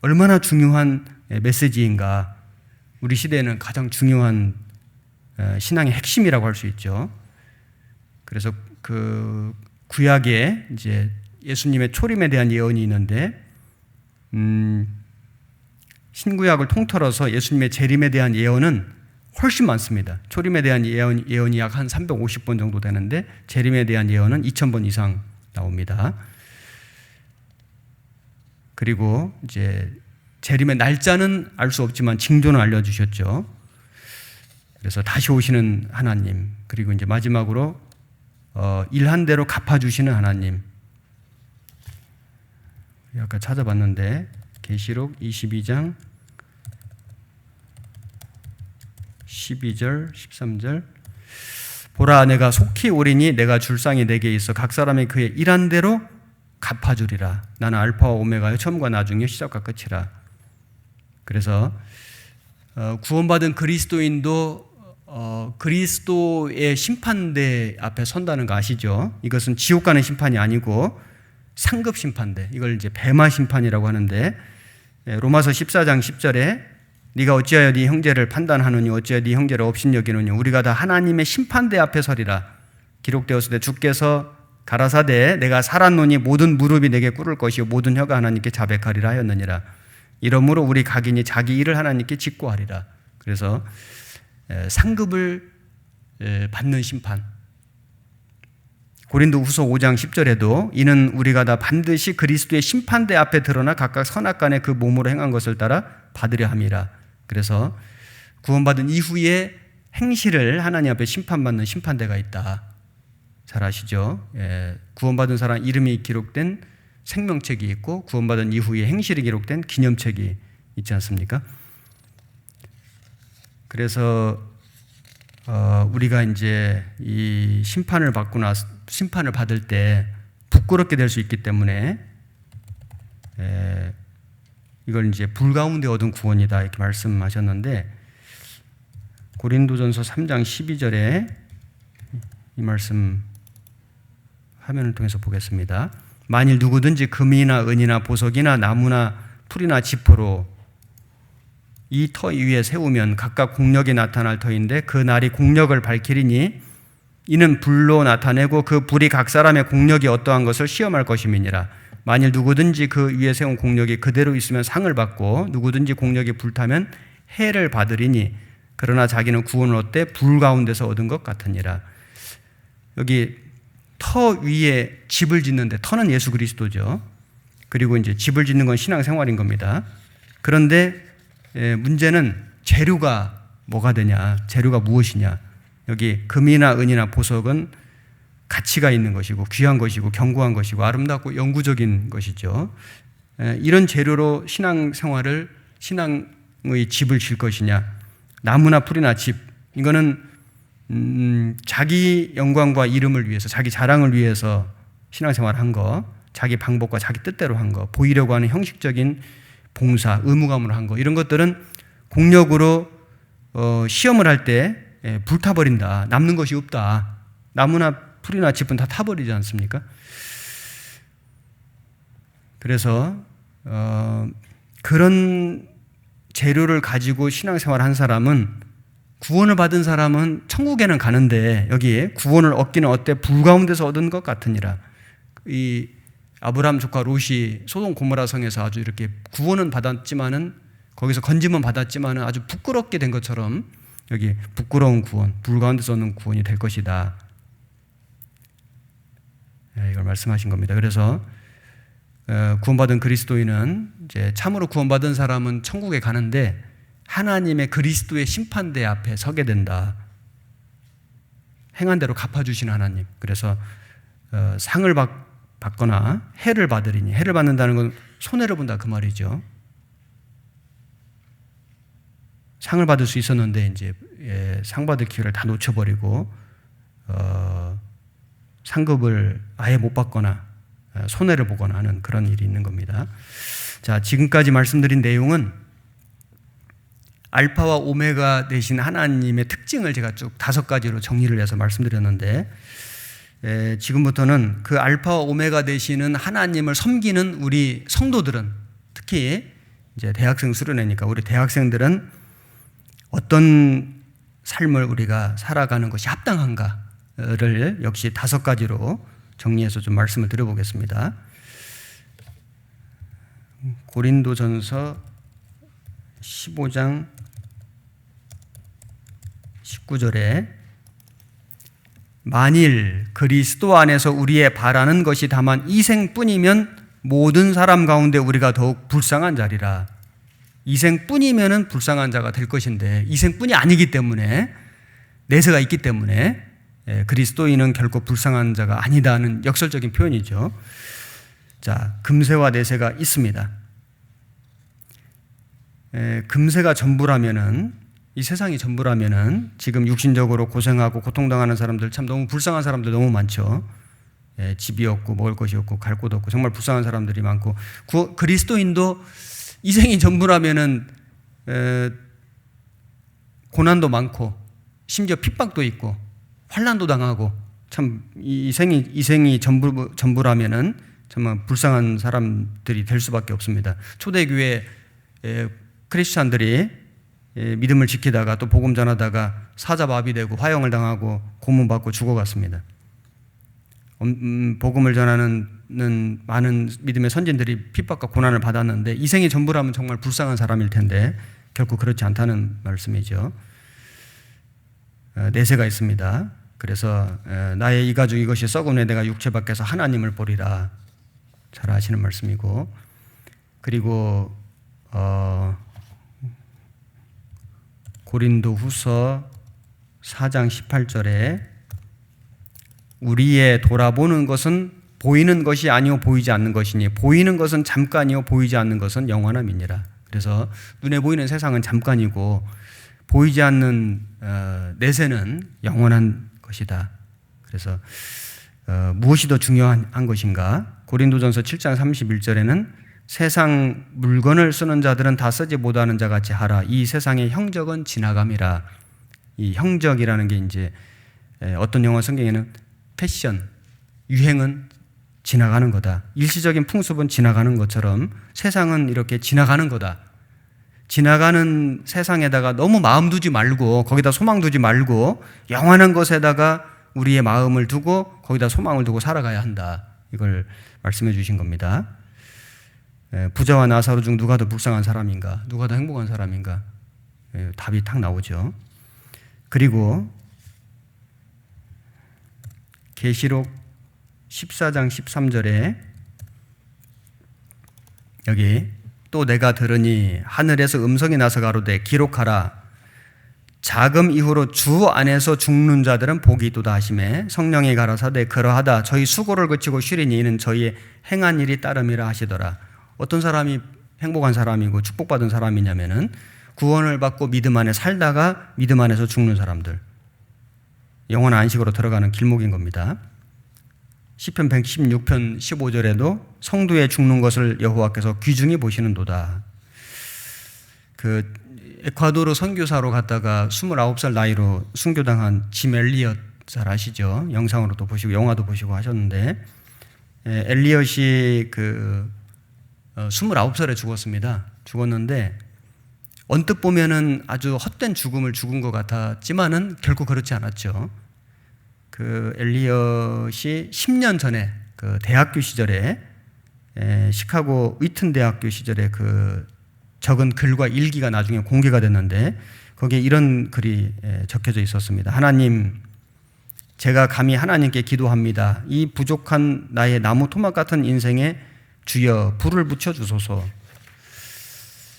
Speaker 1: 얼마나 중요한 메시지인가, 우리 시대에는 가장 중요한 신앙의 핵심이라고 할 수 있죠. 그래서 그 구약에 이제 예수님의 초림에 대한 예언이 있는데, 신구약을 통틀어서 예수님의 재림에 대한 예언은 훨씬 많습니다. 초림에 대한 예언이 약 한 350번 정도 되는데 재림에 대한 예언은 2000번 이상 나옵니다. 그리고 이제 재림의 날짜는 알 수 없지만 징조는 알려주셨죠. 그래서 다시 오시는 하나님, 그리고 이제 마지막으로 일한 대로 갚아주시는 하나님. 아까 찾아봤는데 계시록 22장 12절 13절 보라 내가 속히 오리니 내가 줄상이 내게 있어 각 사람이 그의 일한 대로 갚아주리라. 나는 알파와 오메가요 처음과 나중에 시작과 끝이라. 그래서 구원받은 그리스도인도 그리스도의 심판대 앞에 선다는 거 아시죠? 이것은 지옥 가는 심판이 아니고 상급 심판대, 이걸 이제 뱀마 심판이라고 하는데, 로마서 14장 10절에 네가 어찌하여 네 형제를 판단하느니 어찌하여 네 형제를 업신여기느냐 우리가 다 하나님의 심판대 앞에 서리라. 기록되었을 때 주께서 가라사대 내가 살았노니 모든 무릎이 내게 꿇을 것이요 모든 혀가 하나님께 자백하리라 하였느니라. 이러므로 우리 각인이 자기 일을 하나님께 직고하리라. 그래서 상급을 받는 심판. 고린도후서 5장 10절에도 이는 우리가 다 반드시 그리스도의 심판대 앞에 드러나 각각 선악간에 그 몸으로 행한 것을 따라 받으려 함이라. 그래서 구원받은 이후에 행실을 하나님 앞에 심판받는 심판대가 있다. 잘 아시죠? 구원받은 사람 이름이 기록된 생명책이 있고 구원받은 이후에 행실이 기록된 기념책이 있지 않습니까? 그래서 우리가 이제 이 심판을 받을 때 부끄럽게 될 수 있기 때문에 이걸 이제 불 가운데 얻은 구원이다 이렇게 말씀하셨는데, 고린도전서 3장 12절에 이 말씀 화면을 통해서 보겠습니다. 만일 누구든지 금이나 은이나 보석이나 나무나 풀이나 지퍼로 이 터 위에 세우면 각각 공력이 나타날 터인데 그 날이 공력을 밝히리니 이는 불로 나타내고 그 불이 각 사람의 공력이 어떠한 것을 시험할 것임이니라. 만일 누구든지 그 위에 세운 공력이 그대로 있으면 상을 받고 누구든지 공력이 불타면 해를 받으리니 그러나 자기는 구원을 얻되 불 가운데서 얻은 것 같으니라. 여기 터 위에 집을 짓는데 터는 예수 그리스도죠. 그리고 이제 집을 짓는 건 신앙생활인 겁니다. 그런데 문제는 재료가 뭐가 되냐, 재료가 무엇이냐. 여기 금이나 은이나 보석은 가치가 있는 것이고 귀한 것이고 견고한 것이고 아름답고 영구적인 것이죠. 이런 재료로 신앙생활을, 신앙의 집을 질 것이냐. 나무나 풀이나 집, 이거는 자기 영광과 이름을 위해서, 자기 자랑을 위해서 신앙생활을 한 거, 자기 방법과 자기 뜻대로 한 거, 보이려고 하는 형식적인 봉사, 의무감으로 한 거, 이런 것들은 공력으로 시험을 할 때 불타버린다. 남는 것이 없다. 나무나 풀이나 짚은 다 타버리지 않습니까? 그래서 그런 재료를 가지고 신앙생활을 한 사람은, 구원을 받은 사람은 천국에는 가는데 여기에 구원을 얻기는 어때 불 가운데서 얻은 것 같으니라. 이 아브라함 조카 롯이 소돔 고모라 성에서 아주 이렇게 구원은 받았지만은, 거기서 건짐은 받았지만은 아주 부끄럽게 된 것처럼 여기 부끄러운 구원, 불 가운데서 얻는 구원이 될 것이다. 이걸 말씀하신 겁니다. 그래서 구원받은 그리스도인은, 이제 참으로 구원받은 사람은 천국에 가는데 하나님의 그리스도의 심판대 앞에 서게 된다. 행한 대로 갚아주신 하나님. 그래서 상을 받거나 해를 받으리니, 해를 받는다는 건 손해를 본다 그 말이죠. 상을 받을 수 있었는데 이제 상 받을 기회를 다 놓쳐버리고 상급을 아예 못 받거나 손해를 보거나 하는 그런 일이 있는 겁니다. 자, 지금까지 말씀드린 내용은 알파와 오메가 되신 하나님의 특징을 제가 쭉 5가지로 정리를 해서 말씀드렸는데, 지금부터는 그 알파와 오메가 되시는 하나님을 섬기는 우리 성도들은, 특히 이제 대학생 수련회니까 우리 대학생들은 어떤 삶을 우리가 살아가는 것이 합당한가를 역시 5가지로 정리해서 좀 말씀을 드려보겠습니다. 고린도전서 15장 19절에 만일 그리스도 안에서 우리의 바라는 것이 다만 이생뿐이면 모든 사람 가운데 우리가 더욱 불쌍한 자리라. 이생뿐이면은 불쌍한 자가 될 것인데, 이생뿐이 아니기 때문에, 내세가 있기 때문에 그리스도인은 결코 불쌍한 자가 아니다는 역설적인 표현이죠. 자, 금세와 내세가 있습니다. 금세가 전부라면은, 이 세상이 전부라면은 지금 육신적으로 고생하고 고통당하는 사람들, 참 너무 불쌍한 사람들 너무 많죠. 집이 없고 먹을 것이 없고 갈 곳 없고 정말 불쌍한 사람들이 많고, 그리스도인도 이생이 전부라면은 고난도 많고 심지어 핍박도 있고 환난도 당하고, 참 이생이 전부라면은 정말 불쌍한 사람들이 될 수밖에 없습니다. 초대교회 크리스찬들이 믿음을 지키다가 또 복음 전하다가 사자마비되고 화형을 당하고 고문받고 죽어갔습니다. 복음을 전하는 많은 믿음의 선진들이 핍박과 고난을 받았는데, 이생이 전부라면 정말 불쌍한 사람일 텐데 결코 그렇지 않다는 말씀이죠. 내세가 있습니다. 그래서 나의 이 가죽 이것이 썩은 후 내가 육체 밖에서 하나님을 보리라, 잘 아시는 말씀이고, 그리고 고린도 후서 4장 18절에 우리의 돌아보는 것은 보이는 것이 아니요 보이지 않는 것이니 보이는 것은 잠깐이요 보이지 않는 것은 영원함이니라. 그래서 눈에 보이는 세상은 잠깐이고 보이지 않는 내세는 영원한 것이다. 그래서 무엇이 더 중요한 것인가? 고린도전서 7장 31절에는 세상 물건을 쓰는 자들은 다 쓰지 못하는 자 같이 하라. 이 세상의 형적은 지나감이라. 이 형적이라는 게 이제 어떤 영어 성경에는 패션, 유행은 지나가는 거다. 일시적인 풍습은 지나가는 것처럼 세상은 이렇게 지나가는 거다. 지나가는 세상에다가 너무 마음 두지 말고, 거기다 소망 두지 말고 영원한 것에다가 우리의 마음을 두고 거기다 소망을 두고 살아가야 한다. 이걸 말씀해 주신 겁니다. 부자와 나사로 중 누가 더 불쌍한 사람인가? 누가 더 행복한 사람인가? 답이 탁 나오죠. 그리고 계시록 14장 13절에 여기 또 내가 들으니 하늘에서 음성이 나서 가로되 기록하라. 자금 이후로 주 안에서 죽는 자들은 복이 있도다 하시매 성령이 가라사대 그러하다. 저희 수고를 그치고 쉬리니 이는 저희의 행한 일이 따름이라 하시더라. 어떤 사람이 행복한 사람이고 축복받은 사람이냐면은 구원을 받고 믿음 안에 살다가 믿음 안에서 죽는 사람들. 영원한 안식으로 들어가는 길목인 겁니다. 시편 116편 15절에도 성도의 죽는 것을 여호와께서 귀중히 보시는도다. 그 에콰도르 선교사로 갔다가 29살 나이로 순교당한 짐 엘리엇 잘 아시죠? 영상으로도 보시고 영화도 보시고 하셨는데, 엘리엇이 29살에 죽었는데 언뜻 보면은 아주 헛된 죽음을 죽은 것 같았지만은 결코 그렇지 않았죠. 그 엘리엇이 10년 전에 그 대학교 시절에 시카고 위튼 대학교 시절에 그 적은 글과 일기가 나중에 공개가 됐는데 거기에 이런 글이 적혀져 있었습니다. 하나님, 제가 감히 하나님께 기도합니다. 이 부족한 나의 나무 토막 같은 인생에 주여 불을 붙여 주소서.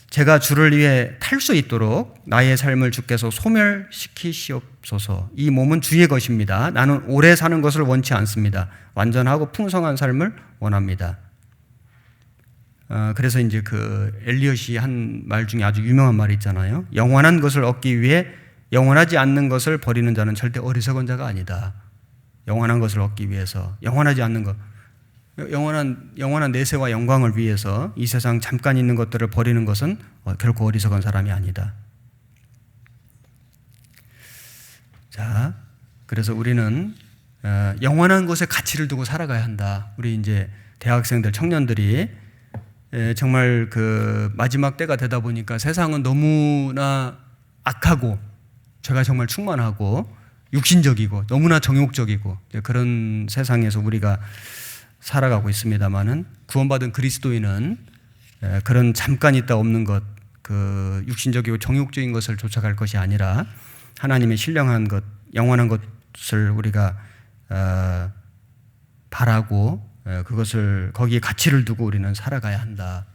Speaker 1: 제가 주를 위해 탈 수 있도록 나의 삶을 주께서 소멸시키시옵소서. 이 몸은 주의 것입니다. 나는 오래 사는 것을 원치 않습니다. 완전하고 풍성한 삶을 원합니다. 그래서 이제 그 엘리엇이 한 말 중에 아주 유명한 말이 있잖아요. 영원한 것을 얻기 위해 영원하지 않는 것을 버리는 자는 절대 어리석은 자가 아니다. 영원한 것을 얻기 위해서, 영원하지 않는 것, 영원한 내세와 영광을 위해서 이 세상 잠깐 있는 것들을 버리는 것은 결코 어리석은 사람이 아니다. 자, 그래서 우리는 영원한 것에 가치를 두고 살아가야 한다. 우리 이제 대학생들, 청년들이 정말 그 마지막 때가 되다 보니까 세상은 너무나 악하고 죄가 정말 충만하고 육신적이고 너무나 정욕적이고 그런 세상에서 우리가 살아가고 있습니다만은, 구원받은 그리스도인은 그런 잠깐 있다 없는 것, 그 육신적이고 정욕적인 것을 쫓아갈 것이 아니라 하나님의 신령한 것, 영원한 것을 우리가 바라고 그것을 거기에 가치를 두고 우리는 살아가야 한다.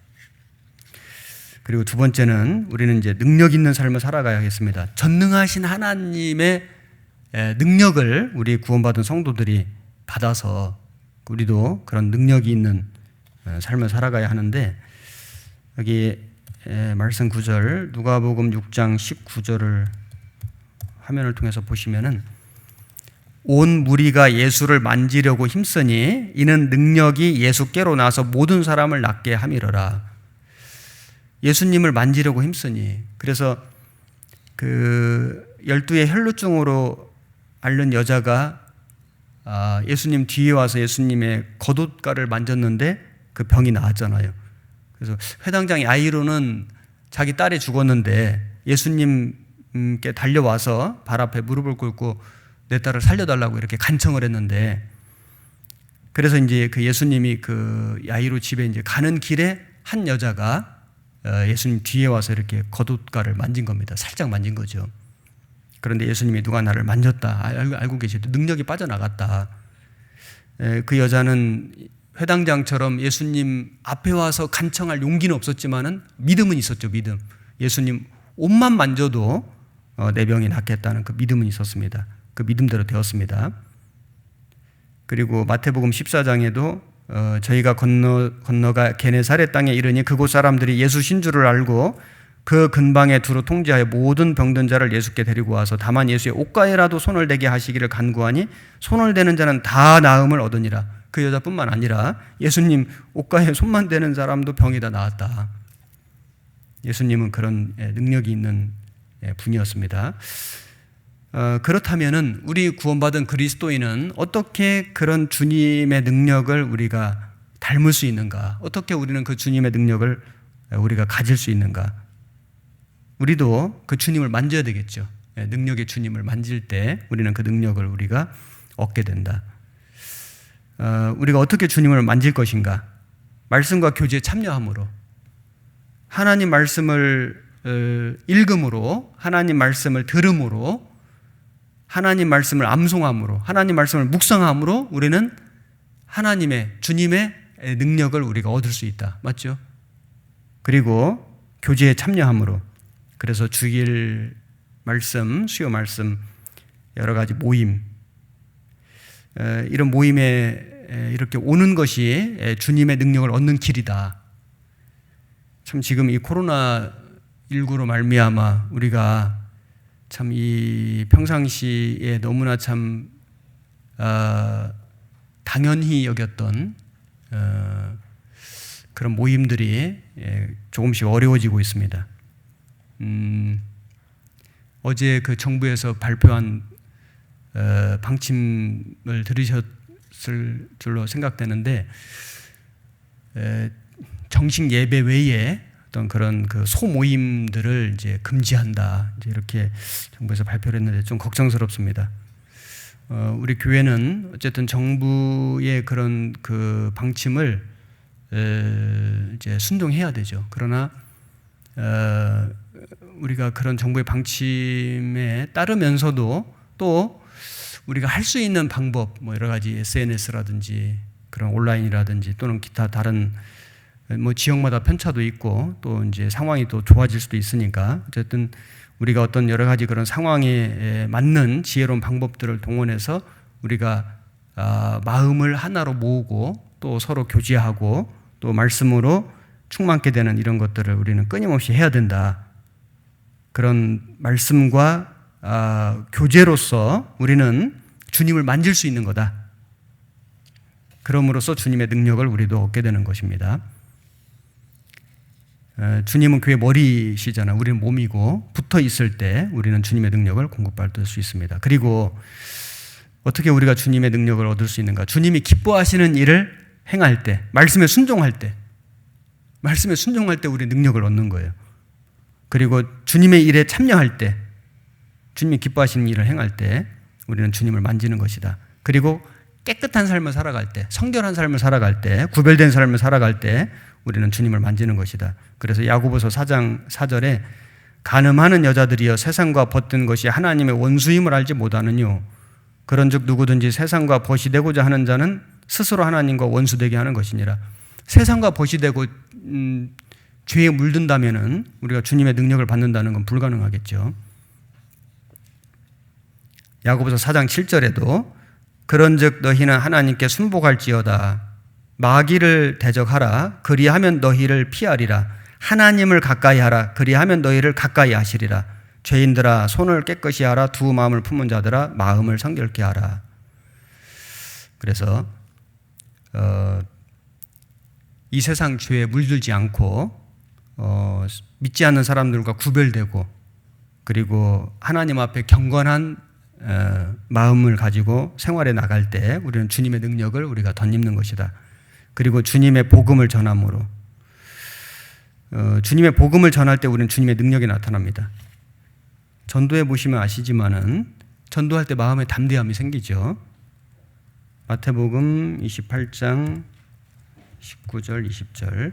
Speaker 1: 그리고 두 번째는 우리는 이제 능력 있는 삶을 살아가야겠습니다. 전능하신 하나님의 능력을 우리 구원받은 성도들이 받아서 우리도 그런 능력이 있는 삶을 살아가야 하는데, 여기 말씀 9절 누가복음 6장 19절을 화면을 통해서 보시면은, 온 무리가 예수를 만지려고 힘쓰니 이는 능력이 예수께로 나서 모든 사람을 낫게 함이러라. 예수님을 만지려고 힘쓰니, 그래서 그 12의 혈루증으로 앓는 여자가 예수님 뒤에 와서 예수님의 겉옷가를 만졌는데 그 병이 나았잖아요. 그래서 회당장 야이로는 자기 딸이 죽었는데 예수님께 달려와서 발 앞에 무릎을 꿇고 내 딸을 살려달라고 이렇게 간청을 했는데, 그래서 이제 그 예수님이 그 야이로 집에 이제 가는 길에 한 여자가 예수님 뒤에 와서 이렇게 겉옷가를 만진 겁니다. 살짝 만진 거죠. 그런데 예수님이 누가 나를 만졌다, 알고 계시죠. 능력이 빠져나갔다. 그 여자는 회당장처럼 예수님 앞에 와서 간청할 용기는 없었지만은 믿음은 있었죠. 믿음. 예수님 옷만 만져도 내 병이 낫겠다는 그 믿음은 있었습니다. 그 믿음대로 되었습니다. 그리고 마태복음 14장에도 저희가 건너가 게네사렛 땅에 이르니 그곳 사람들이 예수신 줄을 알고 그 근방에 두루 통제하여 모든 병든 자를 예수께 데리고 와서 다만 예수의 옷가에라도 손을 대게 하시기를 간구하니 손을 대는 자는 다 나음을 얻으니라. 그 여자뿐만 아니라 예수님 옷가에 손만 대는 사람도 병이 다 나았다. 예수님은 그런 능력이 있는 분이었습니다. 그렇다면은 우리 구원받은 그리스도인은 어떻게 그런 주님의 능력을 우리가 닮을 수 있는가? 어떻게 우리는 그 주님의 능력을 우리가 가질 수 있는가? 우리도 그 주님을 만져야 되겠죠. 능력의 주님을 만질 때 우리는 그 능력을 우리가 얻게 된다. 우리가 어떻게 주님을 만질 것인가? 말씀과 교제에 참여함으로, 하나님 말씀을 읽음으로, 하나님 말씀을 들음으로, 하나님 말씀을 암송함으로, 하나님 말씀을 묵상함으로 우리는 하나님의, 주님의 능력을 우리가 얻을 수 있다. 맞죠? 그리고 교제에 참여함으로, 그래서 주일 말씀, 수요 말씀, 여러 가지 모임, 이런 모임에 이렇게 오는 것이 주님의 능력을 얻는 길이다. 참 지금 이 코로나19로 말미암아 우리가 참 이 평상시에 너무나 참 당연히 여겼던 그런 모임들이 조금씩 어려워지고 있습니다. 어제 그 정부에서 발표한 방침을 들으셨을 줄로 생각되는데, 정식 예배 외에 어떤 그런 그 소모임들을 이제 금지한다, 이제 이렇게 정부에서 발표를 했는데 좀 걱정스럽습니다. 우리 교회는 어쨌든 정부의 그런 그 방침을 이제 순종해야 되죠. 그러나 우리가 그런 정부의 방침에 따르면서도 또 우리가 할 수 있는 방법, 뭐 여러 가지 SNS라든지 그런 온라인이라든지 또는 기타 다른 뭐 지역마다 편차도 있고 또 이제 상황이 또 좋아질 수도 있으니까, 어쨌든 우리가 어떤 여러 가지 그런 상황에 맞는 지혜로운 방법들을 동원해서 우리가 마음을 하나로 모으고 또 서로 교제하고 또 말씀으로 충만케 되는 이런 것들을 우리는 끊임없이 해야 된다. 그런 말씀과 교제로서 우리는 주님을 만질 수 있는 거다. 그럼으로써 주님의 능력을 우리도 얻게 되는 것입니다. 주님은 교회 머리시잖아요. 우리는 몸이고, 붙어 있을 때 우리는 주님의 능력을 공급받을 수 있습니다. 그리고 어떻게 우리가 주님의 능력을 얻을 수 있는가? 주님이 기뻐하시는 일을 행할 때, 말씀에 순종할 때 우리 능력을 얻는 거예요. 그리고 주님의 일에 참여할 때, 주님이 기뻐하시는 일을 행할 때 우리는 주님을 만지는 것이다. 그리고 깨끗한 삶을 살아갈 때, 성결한 삶을 살아갈 때, 구별된 삶을 살아갈 때 우리는 주님을 만지는 것이다. 그래서 야고보서 4장 4절에 간음하는 여자들이여 세상과 벗든 것이 하나님의 원수임을 알지 못하느뇨. 그런즉 누구든지 세상과 벗이 되고자 하는 자는 스스로 하나님과 원수되게 하는 것이니라. 세상과 벗이 되고 죄에 물든다면은 우리가 주님의 능력을 받는다는 건 불가능하겠죠. 야고보서 4장 7절에도 그런즉 너희는 하나님께 순복할지어다. 마귀를 대적하라. 그리하면 너희를 피하리라. 하나님을 가까이 하라. 그리하면 너희를 가까이 하시리라. 죄인들아 손을 깨끗이 하라. 두 마음을 품은 자들아 마음을 성결케 하라. 그래서 이 세상 죄에 물들지 않고 믿지 않는 사람들과 구별되고, 그리고 하나님 앞에 경건한 마음을 가지고 생활에 나갈 때 우리는 주님의 능력을 우리가 덧입는 것이다. 그리고 주님의 복음을 전함으로, 주님의 복음을 전할 때 우리는 주님의 능력이 나타납니다. 전도해 보시면 아시지만은 전도할 때 마음에 담대함이 생기죠. 마태복음 28장 19절 20절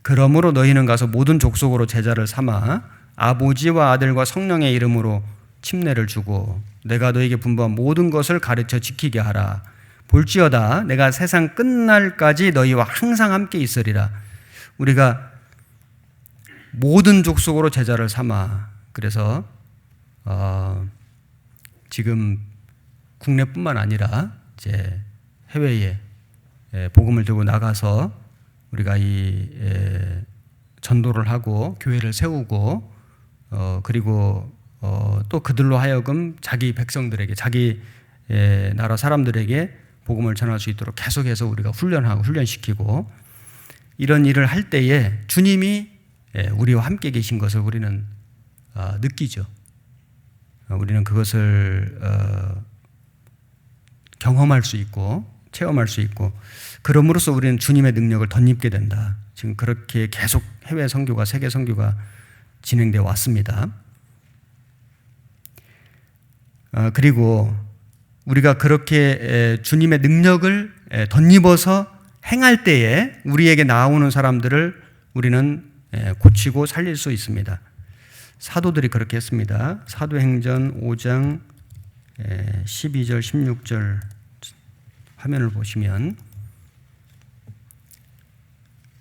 Speaker 1: 그러므로 너희는 가서 모든 족속으로 제자를 삼아 아버지와 아들과 성령의 이름으로 침례를 주고 내가 너에게 분부한 모든 것을 가르쳐 지키게 하라. 볼지어다 내가 세상 끝날까지 너희와 항상 함께 있으리라. 우리가 모든 족속으로 제자를 삼아, 그래서 지금 국내뿐만 아니라 이제 해외에 복음을 들고 나가서 우리가 이 전도를 하고 교회를 세우고 그리고 또 그들로 하여금 자기 백성들에게, 자기 나라 사람들에게 복음을 전할 수 있도록 계속해서 우리가 훈련하고 훈련시키고, 이런 일을 할 때에 주님이 우리와 함께 계신 것을 우리는 느끼죠. 우리는 그것을 경험할 수 있고 체험할 수 있고, 그럼으로써 우리는 주님의 능력을 덧입게 된다. 지금 그렇게 계속 해외 선교가, 세계 선교가 진행되어 왔습니다. 그리고 우리가 그렇게 주님의 능력을 덧입어서 행할 때에 우리에게 나오는 사람들을 우리는 고치고 살릴 수 있습니다. 사도들이 그렇게 했습니다. 사도행전 5장 12절 16절 화면을 보시면,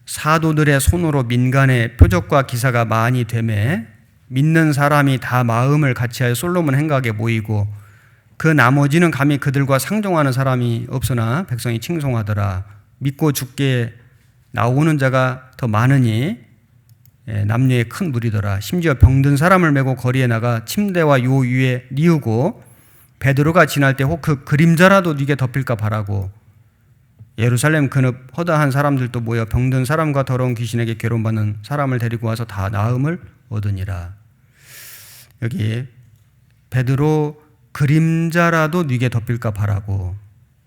Speaker 1: 사도들의 손으로 민간의 표적과 기사가 많이 되매 믿는 사람이 다 마음을 같이하여 솔로몬 행각에 모이고 그 나머지는 감히 그들과 상종하는 사람이 없으나 백성이 칭송하더라. 믿고 죽게 나오는 자가 더 많으니 남녀의 큰 무리더라. 심지어 병든 사람을 메고 거리에 나가 침대와 요 위에 뉘우고 베드로가 지날 때 혹 그 그림자라도 네게 덮일까 바라고 예루살렘 근읍 허다한 사람들도 모여 병든 사람과 더러운 귀신에게 괴로움받는 사람을 데리고 와서 다 나음을 얻으니라. 여기 베드로 그림자라도 네게 덮일까 바라고,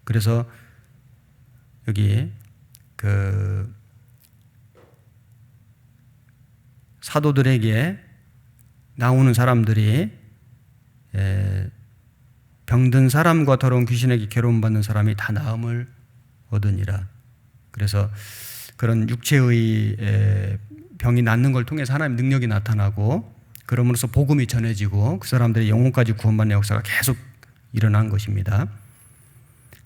Speaker 1: 그래서 여기 그 사도들에게 나오는 사람들이 병든 사람과 더러운 귀신에게 괴로움받는 사람이 다 나음을 얻으니라. 그래서 그런 육체의 병이 낫는 걸 통해서 하나님 능력이 나타나고 그럼으로써 복음이 전해지고 그 사람들의 영혼까지 구원받는 역사가 계속 일어난 것입니다.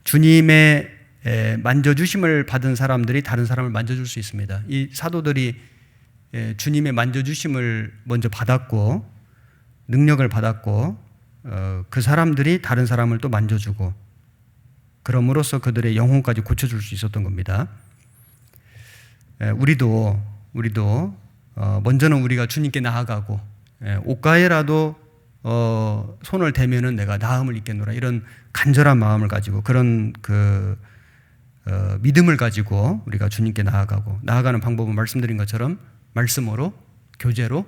Speaker 1: 주님의 만져주심을 받은 사람들이 다른 사람을 만져줄 수 있습니다. 이 사도들이 주님의 만져주심을 먼저 받았고 능력을 받았고 그 사람들이 다른 사람을 또 만져주고 그럼으로써 그들의 영혼까지 고쳐줄 수 있었던 겁니다. 우리도 먼저는 우리가 주님께 나아가고 옷가에라도 손을 대면은 내가 나음을 입겠노라, 이런 간절한 마음을 가지고 그런 믿음을 가지고 우리가 주님께 나아가는 방법은 말씀드린 것처럼 말씀으로, 교제로,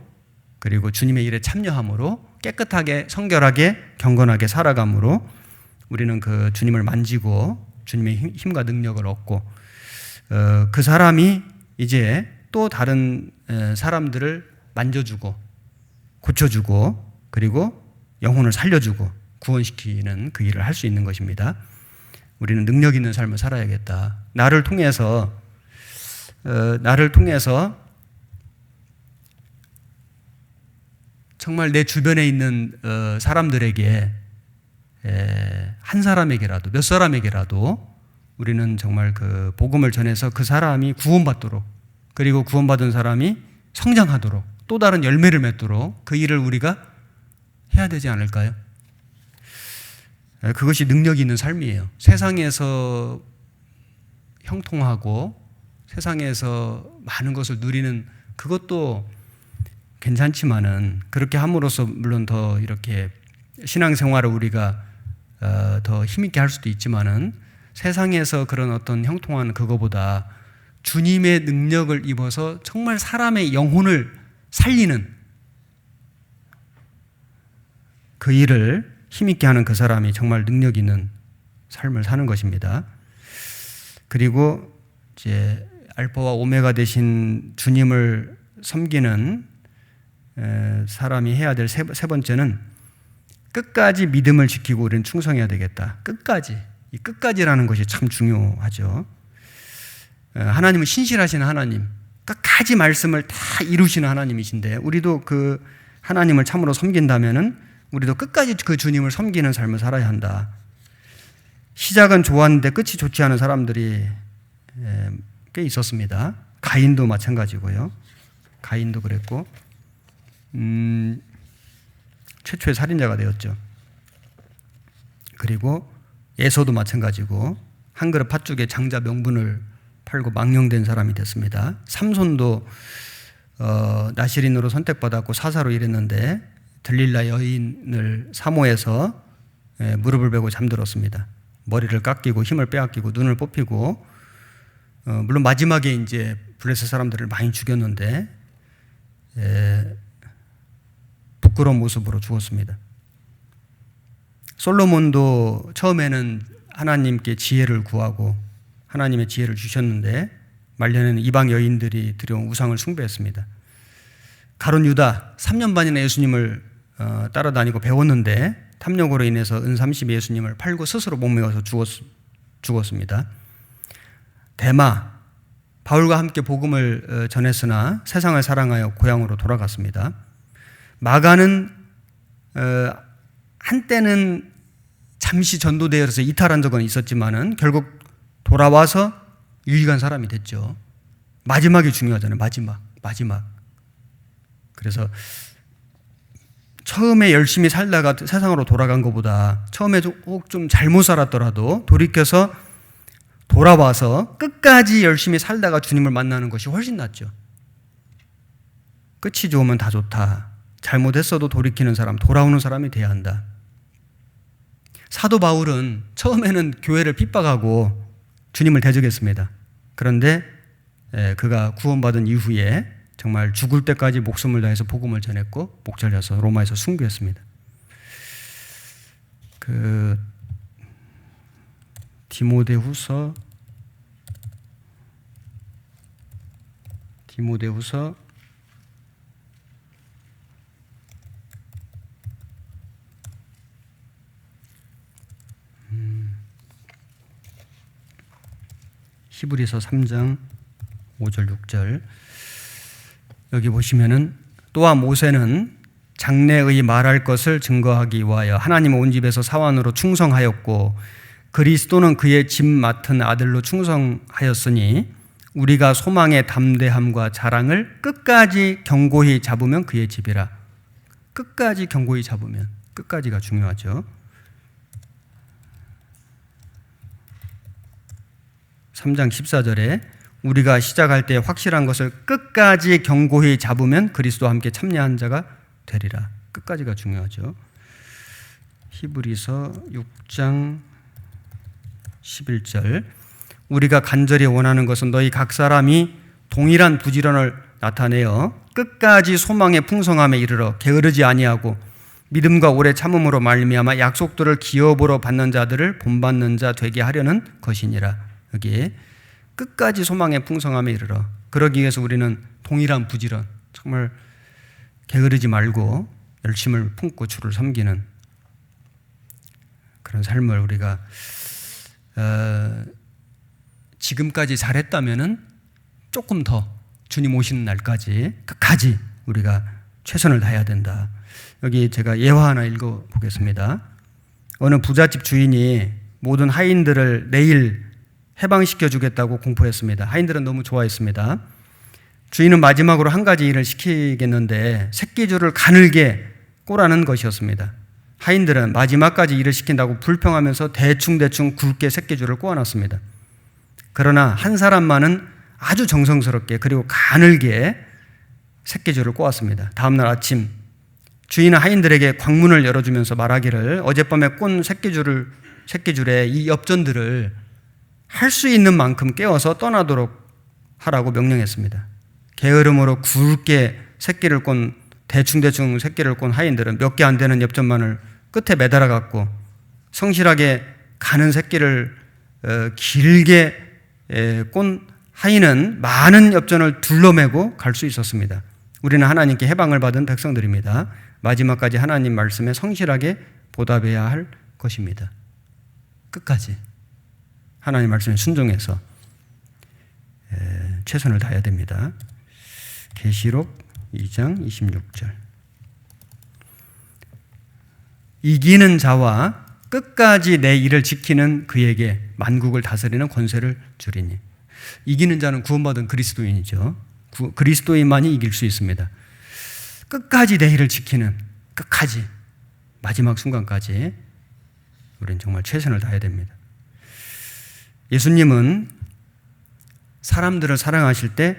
Speaker 1: 그리고 주님의 일에 참여함으로, 깨끗하게 성결하게 경건하게 살아감으로 우리는 그 주님을 만지고 주님의 힘과 능력을 얻고 그 사람이 이제 또 다른 사람들을 만져주고 고쳐주고 그리고 영혼을 살려주고 구원시키는 그 일을 할 수 있는 것입니다. 우리는 능력 있는 삶을 살아야겠다. 나를 통해서 정말 내 주변에 있는 사람들에게 한 사람에게라도 몇 사람에게라도 우리는 정말 그 복음을 전해서 그 사람이 구원받도록, 그리고 구원받은 사람이 성장하도록 또 다른 열매를 맺도록 그 일을 우리가 해야 되지 않을까요? 그것이 능력이 있는 삶이에요. 세상에서 형통하고 세상에서 많은 것을 누리는 그것도 괜찮지만은 그렇게 함으로써 물론 더 이렇게 신앙생활을 우리가 더 힘있게 할 수도 있지만은 세상에서 그런 어떤 형통한 그거보다 주님의 능력을 입어서 정말 사람의 영혼을 살리는 그 일을 힘있게 하는 그 사람이 정말 능력 있는 삶을 사는 것입니다. 그리고 이제 알파와 오메가 되신 주님을 섬기는 사람이 해야 될 세 번째는 끝까지 믿음을 지키고 우리는 충성해야 되겠다. 끝까지. 이 끝까지라는 것이 참 중요하죠. 하나님은 신실하신 하나님, 끝까지 말씀을 다 이루시는 하나님이신데 우리도 그 하나님을 참으로 섬긴다면은 우리도 끝까지 그 주님을 섬기는 삶을 살아야 한다. 시작은 좋았는데 끝이 좋지 않은 사람들이 꽤 있었습니다. 가인도 마찬가지고요. 가인도 그랬고 최초의 살인자가 되었죠. 그리고 에서도 마찬가지고 한 그릇 팥죽에 장자 명분을 팔고 망령된 사람이 됐습니다. 삼손도 나실인으로 선택받았고 사사로 일했는데 들릴라 여인을 사모해서 무릎을 베고 잠들었습니다. 머리를 깎이고 힘을 빼앗기고 눈을 뽑히고 물론 마지막에 이제 블레셋 사람들을 많이 죽였는데 부끄러운 모습으로 죽었습니다. 솔로몬도 처음에는 하나님께 지혜를 구하고 하나님의 지혜를 주셨는데 말년에는 이방 여인들이 들여온 우상을 숭배했습니다. 가룟 유다 3년 반이나 예수님을 따라다니고 배웠는데 탐욕으로 인해서 은삼십 예수님을 팔고 스스로 목매어서 죽었습니다. 데마 바울과 함께 복음을 전했으나 세상을 사랑하여 고향으로 돌아갔습니다. 마가는 한때는 잠시 전도되어서 이탈한 적은 있었지만은 결국 돌아와서 유익한 사람이 됐죠. 마지막이 중요하잖아요. 마지막. 그래서 처음에 열심히 살다가 세상으로 돌아간 것보다 처음에 좀 잘못 살았더라도 돌이켜서 돌아와서 끝까지 열심히 살다가 주님을 만나는 것이 훨씬 낫죠. 끝이 좋으면 다 좋다. 잘못했어도 돌이키는 사람, 돌아오는 사람이 돼야 한다. 사도 바울은 처음에는 교회를 핍박하고 주님을 대적했습니다. 그런데 그가 구원받은 이후에 정말 죽을 때까지 목숨을 다해서 복음을 전했고 목전려서 로마에서 순교했습니다. 디모데후서 3장 5절 6절 여기 보시면은 또한 모세는 장래의 말할 것을 증거하기 위하여 하나님 온 집에서 사환으로 충성하였고 그리스도는 그의 집 맡은 아들로 충성하였으니 우리가 소망의 담대함과 자랑을 끝까지 견고히 잡으면 그의 집이라. 끝까지 견고히 잡으면, 끝까지가 중요하죠. 3장 14절에 우리가 시작할 때 확실한 것을 끝까지 견고히 잡으면 그리스도와 함께 참여한 자가 되리라. 끝까지가 중요하죠. 히브리서 6장 11절 우리가 간절히 원하는 것은 너희 각 사람이 동일한 부지런을 나타내어 끝까지 소망의 풍성함에 이르러 게으르지 아니하고 믿음과 오래 참음으로 말미암아 약속들을 기업으로 받는 자들을 본받는 자 되게 하려는 것이니라. 여기에 끝까지 소망의 풍성함에 이르러 그러기 위해서 우리는 동일한 부지런 정말 게으르지 말고 열심을 품고 주를 섬기는 그런 삶을 우리가 지금까지 잘했다면은 조금 더 주님 오시는 날까지 끝까지 우리가 최선을 다해야 된다. 여기 제가 예화 하나 읽어보겠습니다. 어느 부잣집 주인이 모든 하인들을 내일 해방시켜 주겠다고 공포했습니다. 하인들은 너무 좋아했습니다. 주인은 마지막으로 한 가지 일을 시키겠는데 새끼줄을 가늘게 꼬라는 것이었습니다. 하인들은 마지막까지 일을 시킨다고 불평하면서 대충 굵게 새끼줄을 꼬아놨습니다. 그러나 한 사람만은 아주 정성스럽게 그리고 가늘게 새끼줄을 꼬았습니다. 다음날 아침 주인은 하인들에게 광문을 열어주면서 말하기를 어젯밤에 꼰 새끼줄에 이 엽전들을 할 수 있는 만큼 깨워서 떠나도록 하라고 명령했습니다. 게으름으로 굵게 새끼를 꼰 대충 새끼를 꼰 하인들은 몇 개 안 되는 엽전만을 끝에 매달아 갖고 성실하게 가는 새끼를 길게 꼰 하인은 많은 엽전을 둘러매고 갈 수 있었습니다. 우리는 하나님께 해방을 받은 백성들입니다. 마지막까지 하나님 말씀에 성실하게 보답해야 할 것입니다. 끝까지 하나님 말씀에 순종해서 최선을 다해야 됩니다. 계시록 2장 26절 이기는 자와 끝까지 내 일을 지키는 그에게 만국을 다스리는 권세를 주리니. 이기는 자는 구원받은 그리스도인이죠. 그리스도인만이 이길 수 있습니다. 끝까지 내 일을 지키는, 끝까지 마지막 순간까지 우리는 정말 최선을 다해야 됩니다. 예수님은 사람들을 사랑하실 때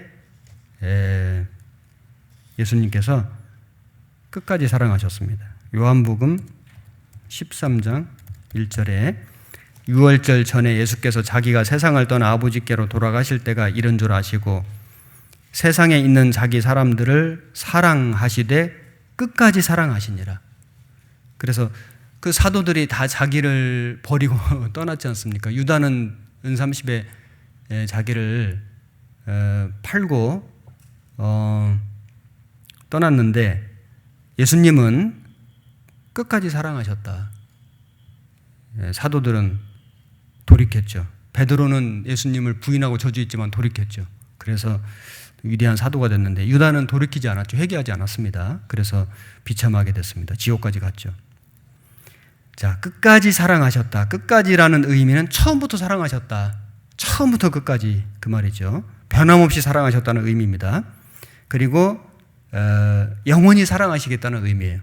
Speaker 1: 예수님께서 끝까지 사랑하셨습니다. 요한복음 13장 1절에 유월절 전에 예수께서 자기가 세상을 떠나 아버지께로 돌아가실 때가 이른 줄 아시고 세상에 있는 자기 사람들을 사랑하시되 끝까지 사랑하시니라. 그래서 그 사도들이 다 자기를 버리고 떠났지 않습니까? 유다는 은삼십에 자기를 팔고 떠났는데 예수님은 끝까지 사랑하셨다. 사도들은 돌이켰죠. 베드로는 예수님을 부인하고 저주했지만 돌이켰죠. 그래서 위대한 사도가 됐는데 유다는 돌이키지 않았죠. 회개하지 않았습니다. 그래서 비참하게 됐습니다. 지옥까지 갔죠. 자, 끝까지 사랑하셨다. 끝까지라는 의미는 처음부터 사랑하셨다. 처음부터 끝까지 그 말이죠. 변함없이 사랑하셨다는 의미입니다. 그리고 영원히 사랑하시겠다는 의미예요.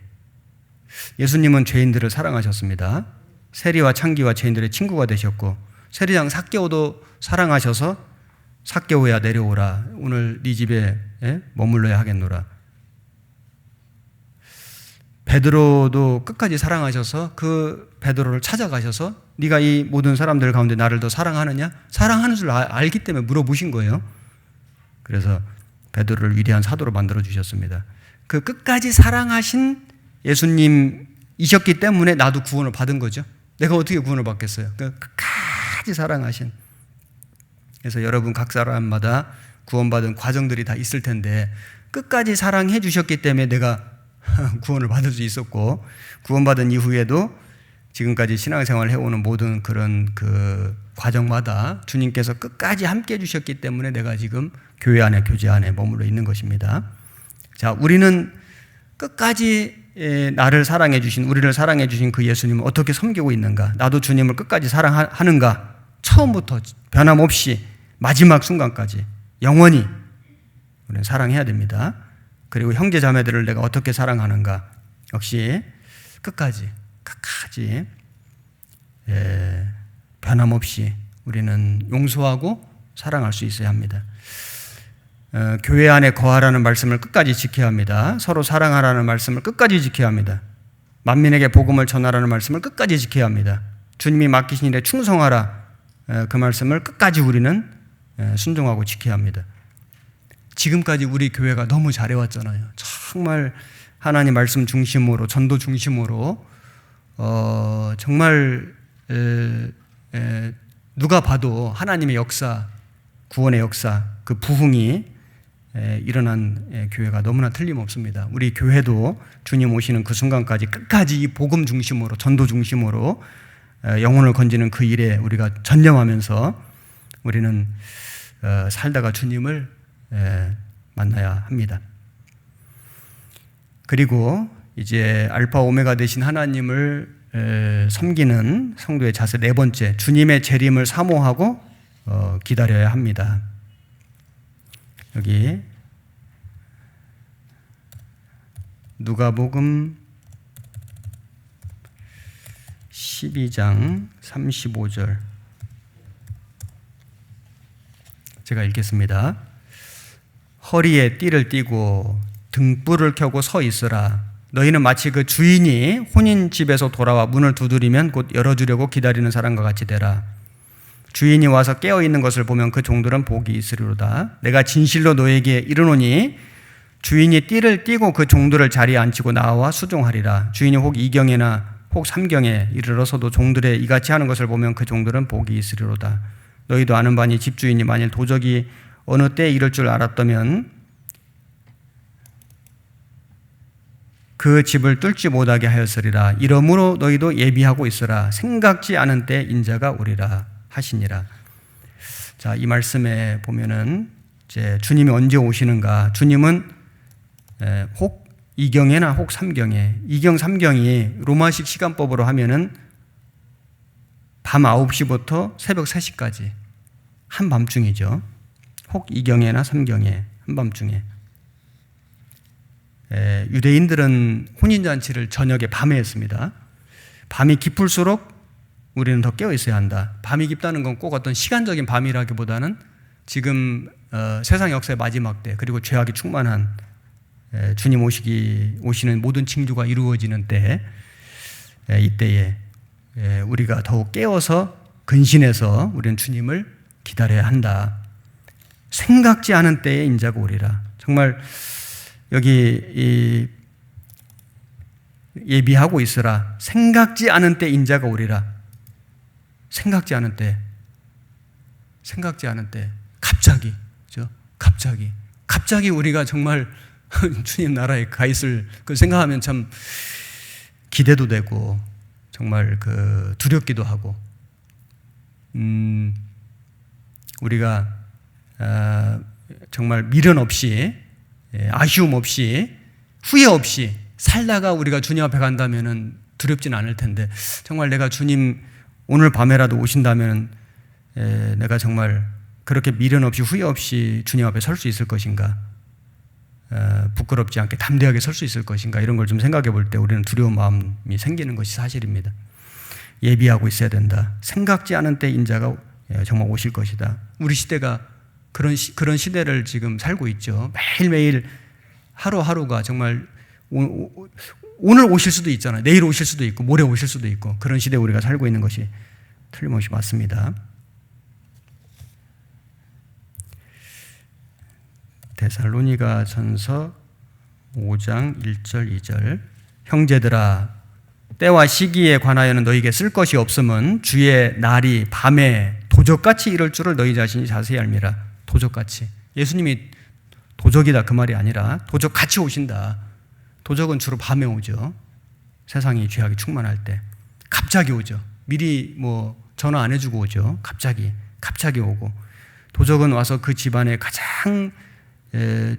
Speaker 1: 예수님은 죄인들을 사랑하셨습니다. 세리와 창기와 죄인들의 친구가 되셨고 세리장 삭개오도 사랑하셔서 삭개오야 내려오라. 오늘 네 집에 머물러야 하겠노라. 베드로도 끝까지 사랑하셔서 그 베드로를 찾아가셔서 네가 이 모든 사람들 가운데 나를 더 사랑하느냐? 사랑하는 줄 알기 때문에 물어보신 거예요. 그래서 베드로를 위대한 사도로 만들어 주셨습니다. 그 끝까지 사랑하신 예수님이셨기 때문에 나도 구원을 받은 거죠. 내가 어떻게 구원을 받겠어요? 끝까지 사랑하신. 그래서 여러분 각 사람마다 구원받은 과정들이 다 있을 텐데 끝까지 사랑해 주셨기 때문에 내가 구원을 받을 수 있었고, 구원받은 이후에도 지금까지 신앙생활을 해오는 모든 그런 그 과정마다 주님께서 끝까지 함께 해주셨기 때문에 내가 지금 교회 안에, 교제 안에 머물러 있는 것입니다. 자, 우리는 끝까지 나를 사랑해 주신, 우리를 사랑해 주신 그 예수님을 어떻게 섬기고 있는가? 나도 주님을 끝까지 사랑하는가? 처음부터 변함없이 마지막 순간까지 영원히 우리는 사랑해야 됩니다. 그리고 형제 자매들을 내가 어떻게 사랑하는가? 역시 끝까지 변함없이 우리는 용서하고 사랑할 수 있어야 합니다. 교회 안에 거하라는 말씀을 끝까지 지켜야 합니다. 서로 사랑하라는 말씀을 끝까지 지켜야 합니다. 만민에게 복음을 전하라는 말씀을 끝까지 지켜야 합니다. 주님이 맡기신 일에 충성하라, 그 말씀을 끝까지 우리는 순종하고 지켜야 합니다. 지금까지 우리 교회가 너무 잘해왔잖아요. 정말 하나님 말씀 중심으로, 전도 중심으로 정말 누가 봐도 하나님의 역사, 구원의 역사, 그 부흥이 일어난 교회가 너무나 틀림없습니다. 우리 교회도 주님 오시는 그 순간까지 끝까지 이 복음 중심으로, 전도 중심으로 영혼을 건지는 그 일에 우리가 전념하면서 우리는 살다가 주님을 만나야 합니다. 그리고 이제 알파 오메가 되신 하나님을 섬기는 성도의 자세 네 번째, 주님의 재림을 사모하고 기다려야 합니다. 여기 누가복음 12장 35절 제가 읽겠습니다. 허리에 띠를 띠고 등불을 켜고 서 있으라. 너희는 마치 그 주인이 혼인집에서 돌아와 문을 두드리면 곧 열어주려고 기다리는 사람과 같이 되라. 주인이 와서 깨어있는 것을 보면 그 종들은 복이 있으리로다. 내가 진실로 너에게 이르노니 주인이 띠를 띠고 그 종들을 자리에 앉히고 나와 수종하리라. 주인이 혹 2경에나 혹 3경에 이르러서도 종들의 이같이 하는 것을 보면 그 종들은 복이 있으리로다. 너희도 아는 바니 집주인이 만일 도적이 어느 때에 이럴 줄 알았다면 그 집을 뚫지 못하게 하였으리라. 이러므로 너희도 예비하고 있으라. 생각지 않은 때 인자가 오리라 하시니라. 자, 이 말씀에 보면은 이제 주님이 언제 오시는가? 주님은 혹 2경에나 혹 3경에, 2경, 3경이 로마식 시간법으로 하면은 밤 9시부터 새벽 3시까지 한밤중이죠. 혹 2경에나 3경에 한밤중에. 유대인들은 혼인잔치를 저녁에 밤에 했습니다. 밤이 깊을수록 우리는 더 깨어 있어야 한다. 밤이 깊다는 건 꼭 어떤 시간적인 밤이라기보다는 지금 세상 역사의 마지막 때, 그리고 죄악이 충만한 주님 오시는 모든 징조가 이루어지는 때, 이때에 우리가 더욱 깨어서 근신해서 우리는 주님을 기다려야 한다. 생각지 않은 때에 인자가 오리라. 정말 여기 예비하고 있으라. 생각지 않은 때 인자가 오리라. 생각지 않은 때, 갑자기, 그죠? 갑자기 우리가 정말 주님 나라에 가 있을 그 생각하면 참 기대도 되고 정말 그 두렵기도 하고, 우리가 정말 미련 없이, 아쉬움 없이, 후회 없이 살다가 우리가 주님 앞에 간다면은 두렵지는 않을 텐데, 정말 내가 주님 오늘 밤에라도 오신다면 내가 정말 그렇게 미련 없이 후회 없이 주님 앞에 설 수 있을 것인가? 부끄럽지 않게 담대하게 설 수 있을 것인가? 이런 걸 좀 생각해 볼 때 우리는 두려운 마음이 생기는 것이 사실입니다. 예비하고 있어야 된다. 생각지 않은 때 인자가 정말 오실 것이다. 우리 시대가 그런 시대를 지금 살고 있죠. 매일매일 하루하루가 정말 오늘 오실 수도 있잖아요. 내일 오실 수도 있고 모레 오실 수도 있고 그런 시대에 우리가 살고 있는 것이 틀림없이 맞습니다. 데살로니가 전서 5장 1절 2절 형제들아 때와 시기에 관하여는 너희에게 쓸 것이 없음은 주의 날이 밤에 도적같이 이럴 줄을 너희 자신이 자세히 알미라. 도적같이. 예수님이 도적이다 그 말이 아니라 도적같이 오신다. 도적은 주로 밤에 오죠. 세상이 죄악이 충만할 때 갑자기 오죠. 미리 뭐 전화 안 해주고 오죠. 갑자기 오고 도적은 와서 그 집안에 가장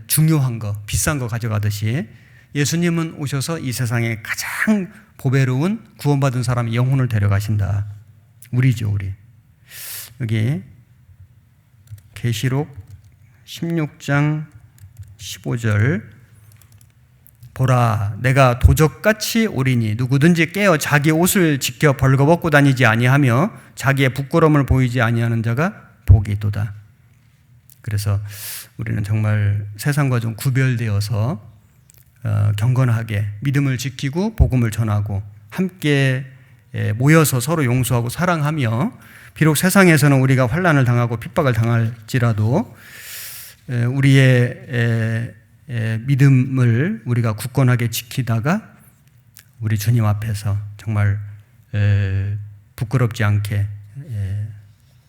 Speaker 1: 중요한 거, 비싼 거 가져가듯이 예수님은 오셔서 이 세상에 가장 보배로운 구원받은 사람의 영혼을 데려가신다. 우리죠, 우리. 여기 계시록 16장 15절 보라 내가 도적같이 오리니 누구든지 깨어 자기 옷을 지켜 벌거벗고 다니지 아니하며 자기의 부끄러움을 보이지 아니하는 자가 복이 있도다. 그래서 우리는 정말 세상과 좀 구별되어서 경건하게 믿음을 지키고 복음을 전하고 함께 모여서 서로 용서하고 사랑하며 비록 세상에서는 우리가 환난을 당하고 핍박을 당할지라도 우리의 믿음을 우리가 굳건하게 지키다가 우리 주님 앞에서 정말 부끄럽지 않게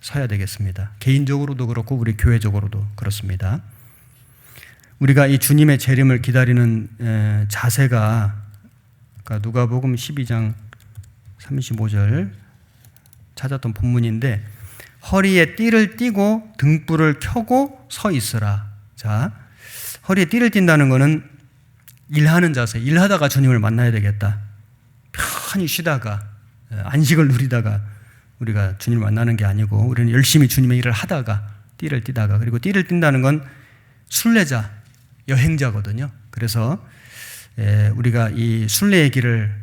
Speaker 1: 서야 되겠습니다. 개인적으로도 그렇고 우리 교회적으로도 그렇습니다. 우리가 이 주님의 재림을 기다리는 자세가 누가복음 12장 35절 찾았던 본문인데 허리에 띠를 띠고 등불을 켜고 서 있으라. 자, 허리에 띠를 띈다는 것은 일하는 자세, 일하다가 주님을 만나야 되겠다. 편히 쉬다가 안식을 누리다가 우리가 주님을 만나는 게 아니고 우리는 열심히 주님의 일을 하다가 띠를 띠다가 그리고 띠를 띈다는 건 순례자, 여행자거든요. 그래서 우리가 이 순례의 길을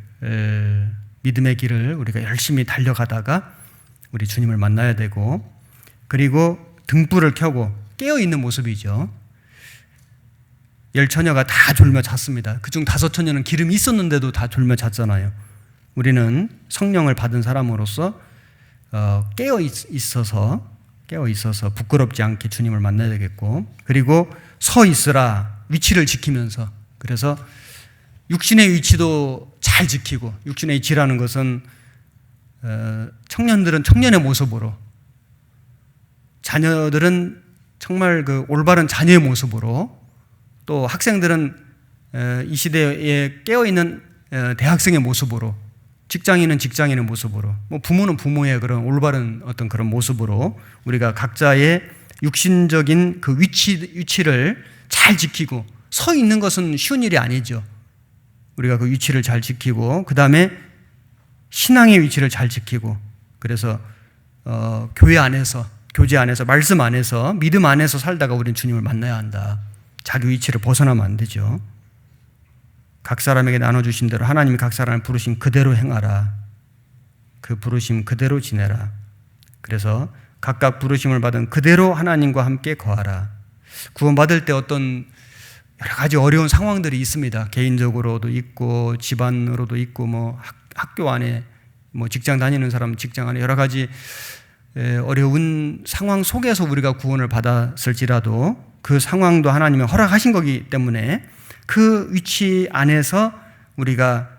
Speaker 1: 믿음의 길을 우리가 열심히 달려가다가 우리 주님을 만나야 되고 그리고 등불을 켜고 깨어있는 모습이죠. 10처녀가 다 졸며 잤습니다. 그중 5처녀는 기름이 있었는데도 다 졸며 잤잖아요. 우리는 성령을 받은 사람으로서 깨어 있어서 부끄럽지 않게 주님을 만나야 되겠고 그리고 서 있으라. 위치를 지키면서 그래서 육신의 위치도 잘 지키고 육신의 위치라는 것은 청년들은 청년의 모습으로 자녀들은 정말 그 올바른 자녀의 모습으로 또 학생들은 이 시대에 깨어있는 대학생의 모습으로 직장인은 직장인의 모습으로 뭐 부모는 부모의 그런 올바른 어떤 그런 모습으로 우리가 각자의 육신적인 그 위치를 잘 지키고 서 있는 것은 쉬운 일이 아니죠. 우리가 그 위치를 잘 지키고 그 다음에 신앙의 위치를 잘 지키고 그래서 교회 안에서 교제 안에서 말씀 안에서 믿음 안에서 살다가 우리는 주님을 만나야 한다. 자기 위치를 벗어나면 안 되죠. 각 사람에게 나눠주신 대로 하나님이 각 사람을 부르신 그대로 행하라. 그 부르심 그대로 지내라. 그래서 각각 부르심을 받은 그대로 하나님과 함께 거하라. 구원받을 때 어떤 여러 가지 어려운 상황들이 있습니다. 개인적으로도 있고 집안으로도 있고 뭐 학교 안에 뭐 직장 다니는 사람 직장 안에 여러 가지 어려운 상황 속에서 우리가 구원을 받았을지라도 그 상황도 하나님이 허락하신 거기 때문에 그 위치 안에서 우리가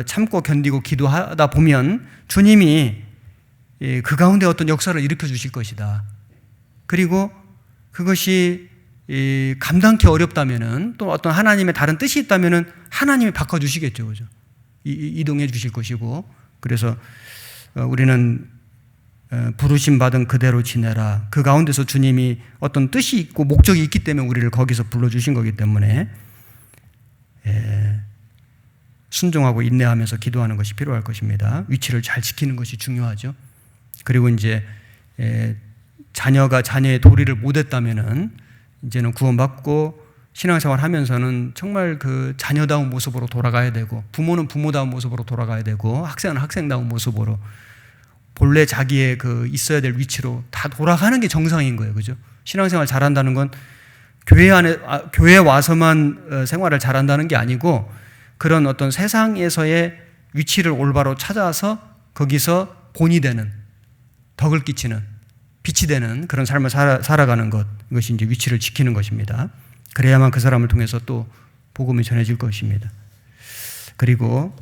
Speaker 1: 참고 견디고 기도하다 보면 주님이 그 가운데 어떤 역사를 일으켜 주실 것이다. 그리고 그것이 감당하기 어렵다면은 또 어떤 하나님의 다른 뜻이 있다면은 하나님이 바꿔주시겠죠. 그죠? 이동해 주실 것이고 그래서 우리는 부르심 받은 그대로 지내라. 그 가운데서 주님이 어떤 뜻이 있고 목적이 있기 때문에 우리를 거기서 불러주신 거기 때문에 순종하고 인내하면서 기도하는 것이 필요할 것입니다. 위치를 잘 지키는 것이 중요하죠. 그리고 이제 자녀가 자녀의 도리를 못했다면은 이제는 구원받고 신앙생활 하면서는 정말 그 자녀다운 모습으로 돌아가야 되고 부모는 부모다운 모습으로 돌아가야 되고 학생은 학생다운 모습으로 본래 자기의 그 있어야 될 위치로 다 돌아가는 게 정상인 거예요. 그죠? 신앙생활 잘한다는 건 교회 와서만 생활을 잘한다는 게 아니고 그런 어떤 세상에서의 위치를 올바로 찾아서 거기서 본이 되는, 덕을 끼치는, 빛이 되는 그런 삶을 살아가는 것, 이것이 이제 위치를 지키는 것입니다. 그래야만 그 사람을 통해서 또 복음이 전해질 것입니다. 그리고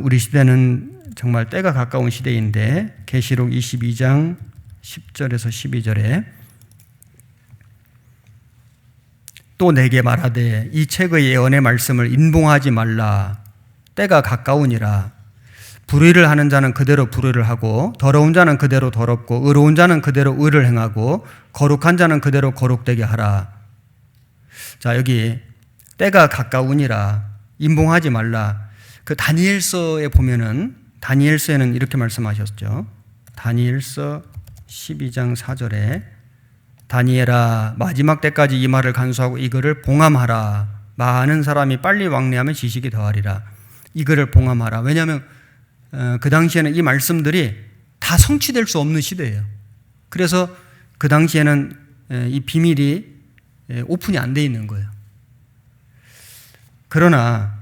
Speaker 1: 우리 시대는 정말 때가 가까운 시대인데 계시록 22장 10절에서 12절에 또 내게 말하되 이 책의 예언의 말씀을 인봉하지 말라. 때가 가까우니라. 불의를 하는 자는 그대로 불의를 하고 더러운 자는 그대로 더럽고 의로운 자는 그대로 의를 행하고 거룩한 자는 그대로 거룩되게 하라. 자, 여기 때가 가까우니라, 인봉하지 말라. 그 다니엘서에 보면은, 다니엘서에는 이렇게 말씀하셨죠. 다니엘서 12장 4절에 다니엘아 마지막 때까지 이 말을 간수하고 이 글을 봉함하라. 많은 사람이 빨리 왕래하면 지식이 더하리라. 이 글을 봉함하라. 왜냐하면 그 당시에는 이 말씀들이 다 성취될 수 없는 시대예요. 그래서 그 당시에는 이 비밀이 오픈이 안 돼 있는 거예요. 그러나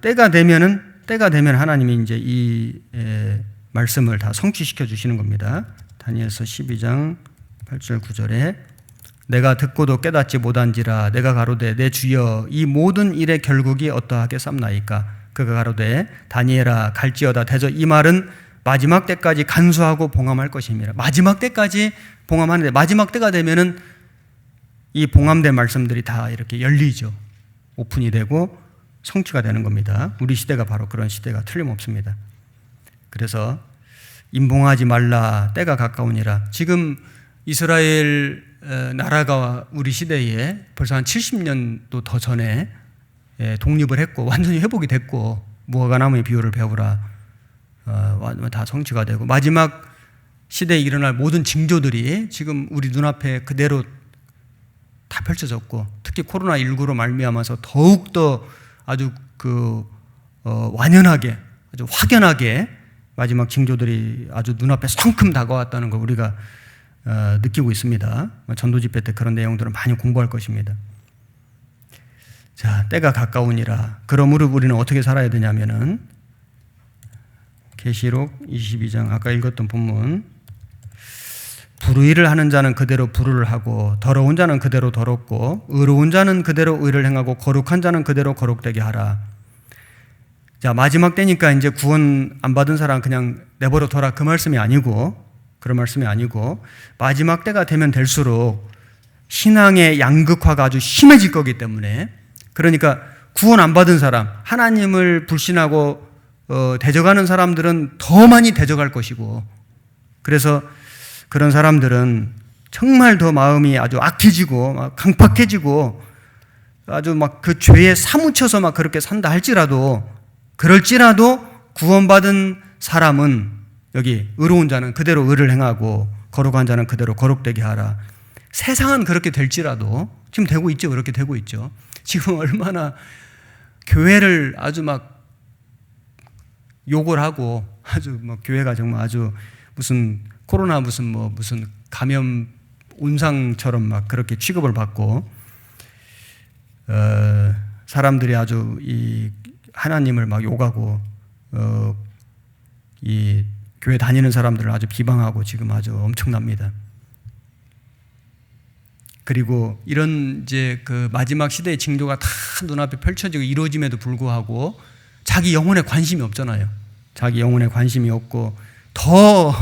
Speaker 1: 때가 되면 하나님이 이제 이 말씀을 다 성취시켜 주시는 겁니다. 다니엘서 12장 8절 9절에 내가 듣고도 깨닫지 못한지라 내가 가로되 내 주여 이 모든 일의 결국이 어떠하게 쌈나이까. 그가 가로되 다니엘아 갈지어다 대저 이 말은 마지막 때까지 간수하고 봉함할 것입니다. 마지막 때까지 봉함하는데 마지막 때가 되면은 이 봉함된 말씀들이 다 이렇게 열리죠. 오픈이 되고 성취가 되는 겁니다. 우리 시대가 바로 그런 시대가 틀림없습니다. 그래서 인봉하지 말라. 때가 가까우니라. 지금 이스라엘 나라가 우리 시대에 벌써 한 70년도 더 전에 독립을 했고 완전히 회복이 됐고 무화과 나무의 비유를 배우라 다 성취가 되고 마지막 시대에 일어날 모든 징조들이 지금 우리 눈앞에 그대로 다 펼쳐졌고 특히 코로나19로 말미암아서 더욱더 아주 완연하게 아주 확연하게 마지막 징조들이 아주 눈앞에 성큼 다가왔다는 걸 우리가 느끼고 있습니다. 전도 집회 때 그런 내용들은 많이 공부할 것입니다. 자, 때가 가까우니라. 그러므로 우리는 어떻게 살아야 되냐면은 계시록 22장 아까 읽었던 본문 불의를 하는 자는 그대로 불의를 하고 더러운 자는 그대로 더럽고 의로운 자는 그대로 의를 행하고 거룩한 자는 그대로 거룩되게 하라. 자, 마지막 때니까 이제 구원 안 받은 사람 그냥 내버려 둬라 그 말씀이 아니고 그런 말씀이 아니고 마지막 때가 되면 될수록 신앙의 양극화가 아주 심해질 거기 때문에 그러니까 구원 안 받은 사람, 하나님을 불신하고 대적하는 사람들은 더 많이 대적할 것이고 그래서 그런 사람들은 정말 더 마음이 아주 악해지고 막 강팍해지고 아주 막 그 죄에 사무쳐서 막 그렇게 산다 할지라도 그럴지라도 구원받은 사람은 여기 의로운 자는 그대로 의를 행하고 거룩한 자는 그대로 거룩되게 하라. 세상은 그렇게 될지라도 지금 되고 있죠. 그렇게 되고 있죠. 지금 얼마나 교회를 아주 막 욕을 하고 아주 막 교회가 정말 아주 무슨 코로나 무슨 감염 온상처럼 막 그렇게 취급을 받고 사람들이 아주 이 하나님을 막 욕하고 이 교회 다니는 사람들을 아주 비방하고 지금 아주 엄청납니다. 그리고 이런 이제 그 마지막 시대의 징조가 다 눈앞에 펼쳐지고 이루어짐에도 불구하고 자기 영혼에 관심이 없잖아요. 자기 영혼에 관심이 없고 더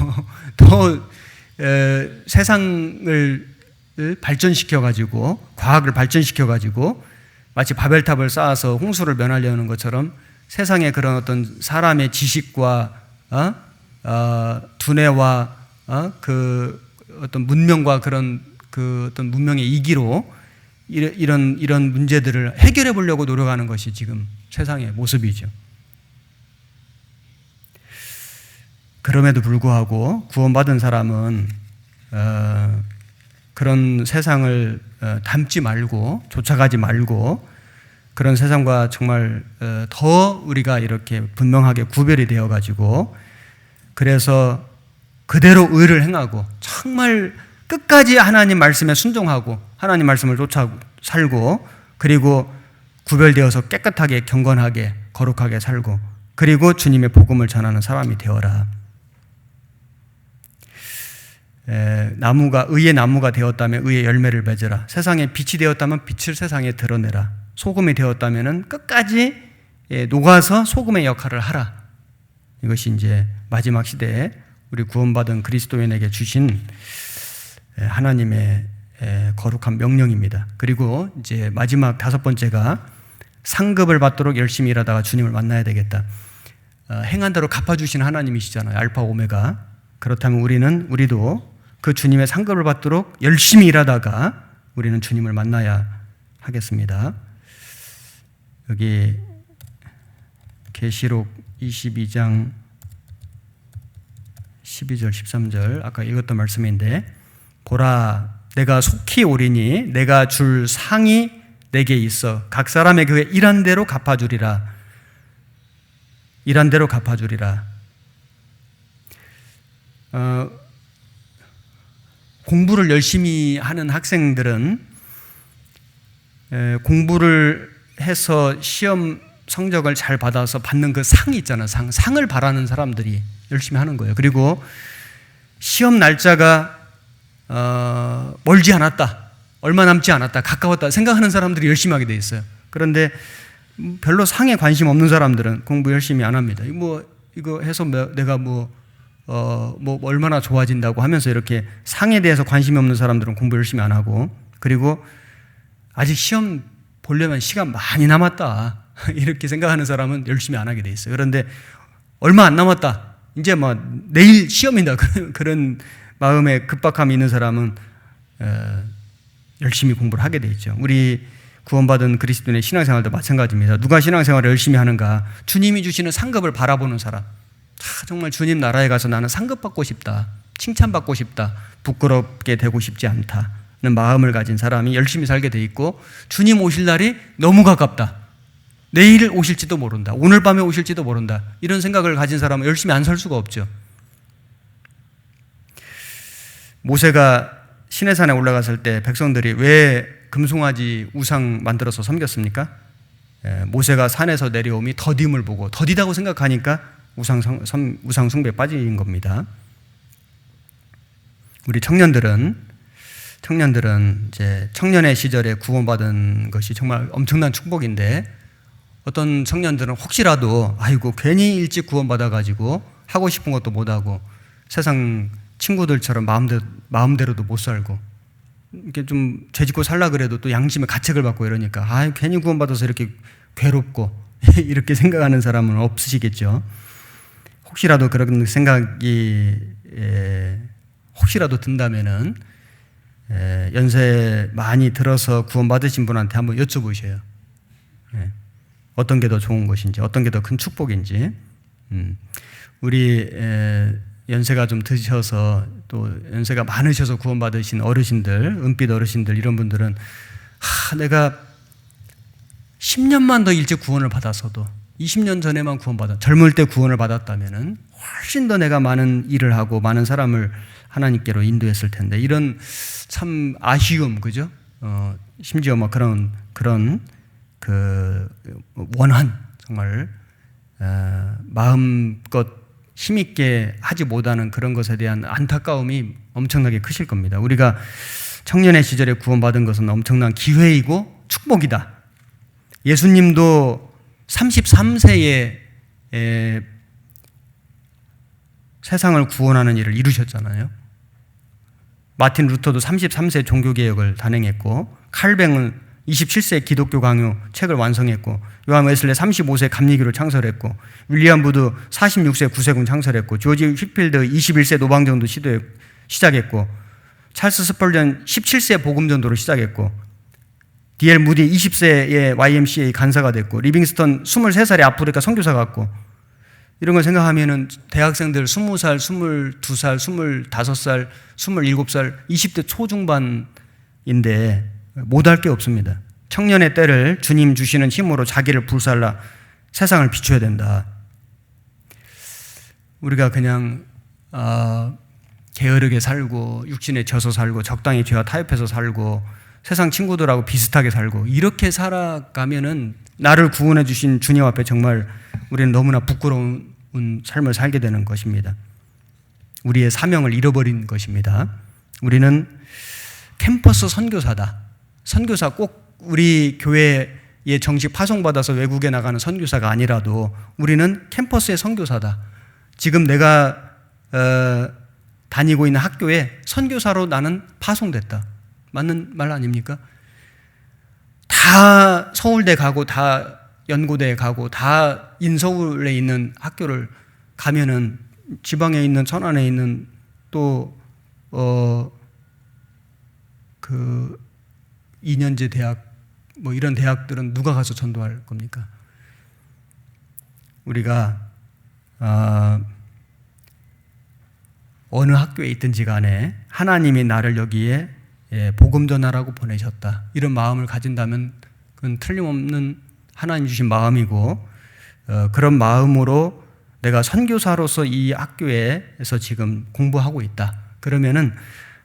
Speaker 1: 세상을 발전시켜가지고 과학을 발전시켜가지고 마치 바벨탑을 쌓아서 홍수를 면하려는 것처럼 세상의 그런 어떤 사람의 지식과 두뇌와 그 어떤 문명과 그런 그 어떤 문명의 이기로 이런 문제들을 해결해 보려고 노력하는 것이 지금 세상의 모습이죠. 그럼에도 불구하고 구원받은 사람은 그런 세상을 닮지 말고 쫓아가지 말고 그런 세상과 정말 더 우리가 이렇게 분명하게 구별이 되어가지고 그래서 그대로 의를 행하고 정말 끝까지 하나님 말씀에 순종하고 하나님 말씀을 쫓아 살고 그리고 구별되어서 깨끗하게 경건하게 거룩하게 살고 그리고 주님의 복음을 전하는 사람이 되어라. 나무가 의의 나무가 되었다면 의의 열매를 맺으라. 세상에 빛이 되었다면 빛을 세상에 드러내라. 소금이 되었다면 끝까지 녹아서 소금의 역할을 하라. 이것이 이제 마지막 시대에 우리 구원받은 그리스도인에게 주신 하나님의 거룩한 명령입니다. 그리고 이제 마지막 5번째가 상급을 받도록 열심히 일하다가 주님을 만나야 되겠다. 행한 대로 갚아주시는 하나님이시잖아요. 알파 오메가. 그렇다면 우리도 그 주님의 상급을 받도록 열심히 일하다가 우리는 주님을 만나야 하겠습니다. 여기 계시록 22장 12절 13절 아까 읽었던 말씀인데, 보라 내가 속히 오리니 내가 줄 상이 내게 있어 각 사람의 그의 일한 대로 갚아주리라. 일한 대로 갚아주리라. 공부를 열심히 하는 학생들은 공부를 해서 시험 성적을 잘 받아서 받는 그 상이 있잖아요. 상을 바라는 사람들이 열심히 하는 거예요. 그리고 시험 날짜가 멀지 않았다, 얼마 남지 않았다, 가까웠다 생각하는 사람들이 열심히 하게 돼 있어요. 그런데 별로 상에 관심 없는 사람들은 공부 열심히 안 합니다. 이거 해서 내가 얼마나 좋아진다고 하면서 이렇게 상에 대해서 관심이 없는 사람들은 공부 열심히 안 하고, 그리고 아직 시험 보려면 시간 많이 남았다 이렇게 생각하는 사람은 열심히 안 하게 돼 있어요. 그런데 얼마 안 남았다, 이제 내일 시험이다 그런 마음에 급박함이 있는 사람은 열심히 공부를 하게 돼 있죠. 우리 구원받은 그리스도인의 신앙생활도 마찬가지입니다. 누가 신앙생활을 열심히 하는가? 주님이 주시는 상급을 바라보는 사람. 정말 주님 나라에 가서 나는 상급받고 싶다, 칭찬받고 싶다, 부끄럽게 되고 싶지 않다는 마음을 가진 사람이 열심히 살게 돼 있고, 주님 오실 날이 너무 가깝다, 내일 오실지도 모른다, 오늘 밤에 오실지도 모른다, 이런 생각을 가진 사람은 열심히 안 살 수가 없죠. 모세가 시내산에 올라갔을 때 백성들이 왜 금송아지 우상 만들어서 섬겼습니까? 모세가 산에서 내려오미 더딤을 보고 더디다고 생각하니까 우상 숭배에 빠진 겁니다. 우리 청년들은 이제 청년의 시절에 구원받은 것이 정말 엄청난 축복인데, 어떤 청년들은 혹시라도 괜히 일찍 구원받아가지고 하고 싶은 것도 못하고 세상 친구들처럼 마음대로도 못 살고, 이렇게 좀 죄짓고 살라 그래도 또 양심의 가책을 받고 이러니까 괜히 구원받아서 이렇게 괴롭고 이렇게 생각하는 사람은 없으시겠죠. 혹시라도 그런 생각이 혹시라도 든다면은 연세 많이 들어서 구원받으신 분한테 한번 여쭤보셔요. 어떤 게 더 좋은 것인지, 어떤 게 더 큰 축복인지. 우리 연세가 좀 드셔서 또 연세가 많으셔서 구원받으신 어르신들, 은빛 어르신들, 이런 분들은 내가 10년만 더 일찍 구원을 받았어도, 20년 전에만 젊을 때 구원을 받았다면은 훨씬 더 내가 많은 일을 하고 많은 사람을 하나님께로 인도했을 텐데, 이런 참 아쉬움, 그죠? 심지어 그런 원한, 정말 마음껏 힘있게 하지 못하는 그런 것에 대한 안타까움이 엄청나게 크실 겁니다. 우리가 청년의 시절에 구원받은 것은 엄청난 기회이고 축복이다. 예수님도 33세에 세상을 구원하는 일을 이루셨잖아요. 마틴 루터도 33세 종교개혁을 단행했고, 칼뱅은 27세 기독교 강요 책을 완성했고, 요한 웨슬레 35세 감리교를 창설했고, 윌리엄 부드 46세 구세군 창설했고, 조지 휘필드 21세 노방전도 시작했고, 찰스 스펄전 17세 복음전도를 시작했고, D.L. 무디 20세에 YMCA 간사가 됐고, 리빙스턴 23살에 아프리카 선교사 갔고, 이런 걸 생각하면은 대학생들 20살, 22살, 25살, 27살, 20대 초중반인데 못할 게 없습니다. 청년의 때를 주님 주시는 힘으로 자기를 불살라 세상을 비춰야 된다. 우리가 그냥 게으르게 살고 육신에 져서 살고 적당히 죄와 타협해서 살고 세상 친구들하고 비슷하게 살고 이렇게 살아가면은 나를 구원해 주신 주님 앞에 정말 우리는 너무나 부끄러운 삶을 살게 되는 것입니다. 우리의 사명을 잃어버린 것입니다. 우리는 캠퍼스 선교사다. 선교사 꼭 우리 교회에 정식 파송받아서 외국에 나가는 선교사가 아니라도 우리는 캠퍼스의 선교사다. 지금 내가 다니고 있는 학교에 선교사로 나는 파송됐다. 맞는 말 아닙니까? 다 서울대 가고 다 연고대에 가고 다 인서울에 있는 학교를 가면은 지방에 있는 천안에 있는 또 그 2년제 대학 뭐 이런 대학들은 누가 가서 전도할 겁니까? 우리가 어느 학교에 있든지 간에 하나님이 나를 여기에 복음 전하라고 보내셨다. 이런 마음을 가진다면 그건 틀림없는 하나님 주신 마음이고 그런 마음으로 내가 선교사로서 이 학교에서 지금 공부하고 있다. 그러면은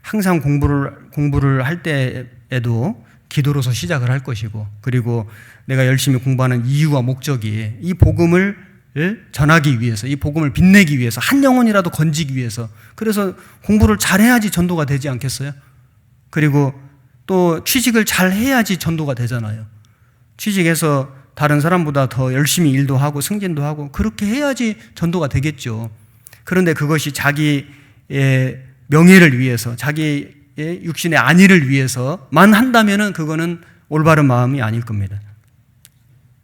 Speaker 1: 항상 공부를 할 때에도 기도로서 시작을 할 것이고 그리고 내가 열심히 공부하는 이유와 목적이 이 복음을 전하기 위해서 이 복음을 빛내기 위해서 한 영혼이라도 건지기 위해서 그래서 공부를 잘해야지 전도가 되지 않겠어요? 그리고 또 취직을 잘 해야지 전도가 되잖아요. 취직해서 다른 사람보다 더 열심히 일도 하고 승진도 하고 그렇게 해야지 전도가 되겠죠. 그런데 그것이 자기의 명예를 위해서 자기의 육신의 안위를 위해서만 한다면은 그거는 올바른 마음이 아닐 겁니다.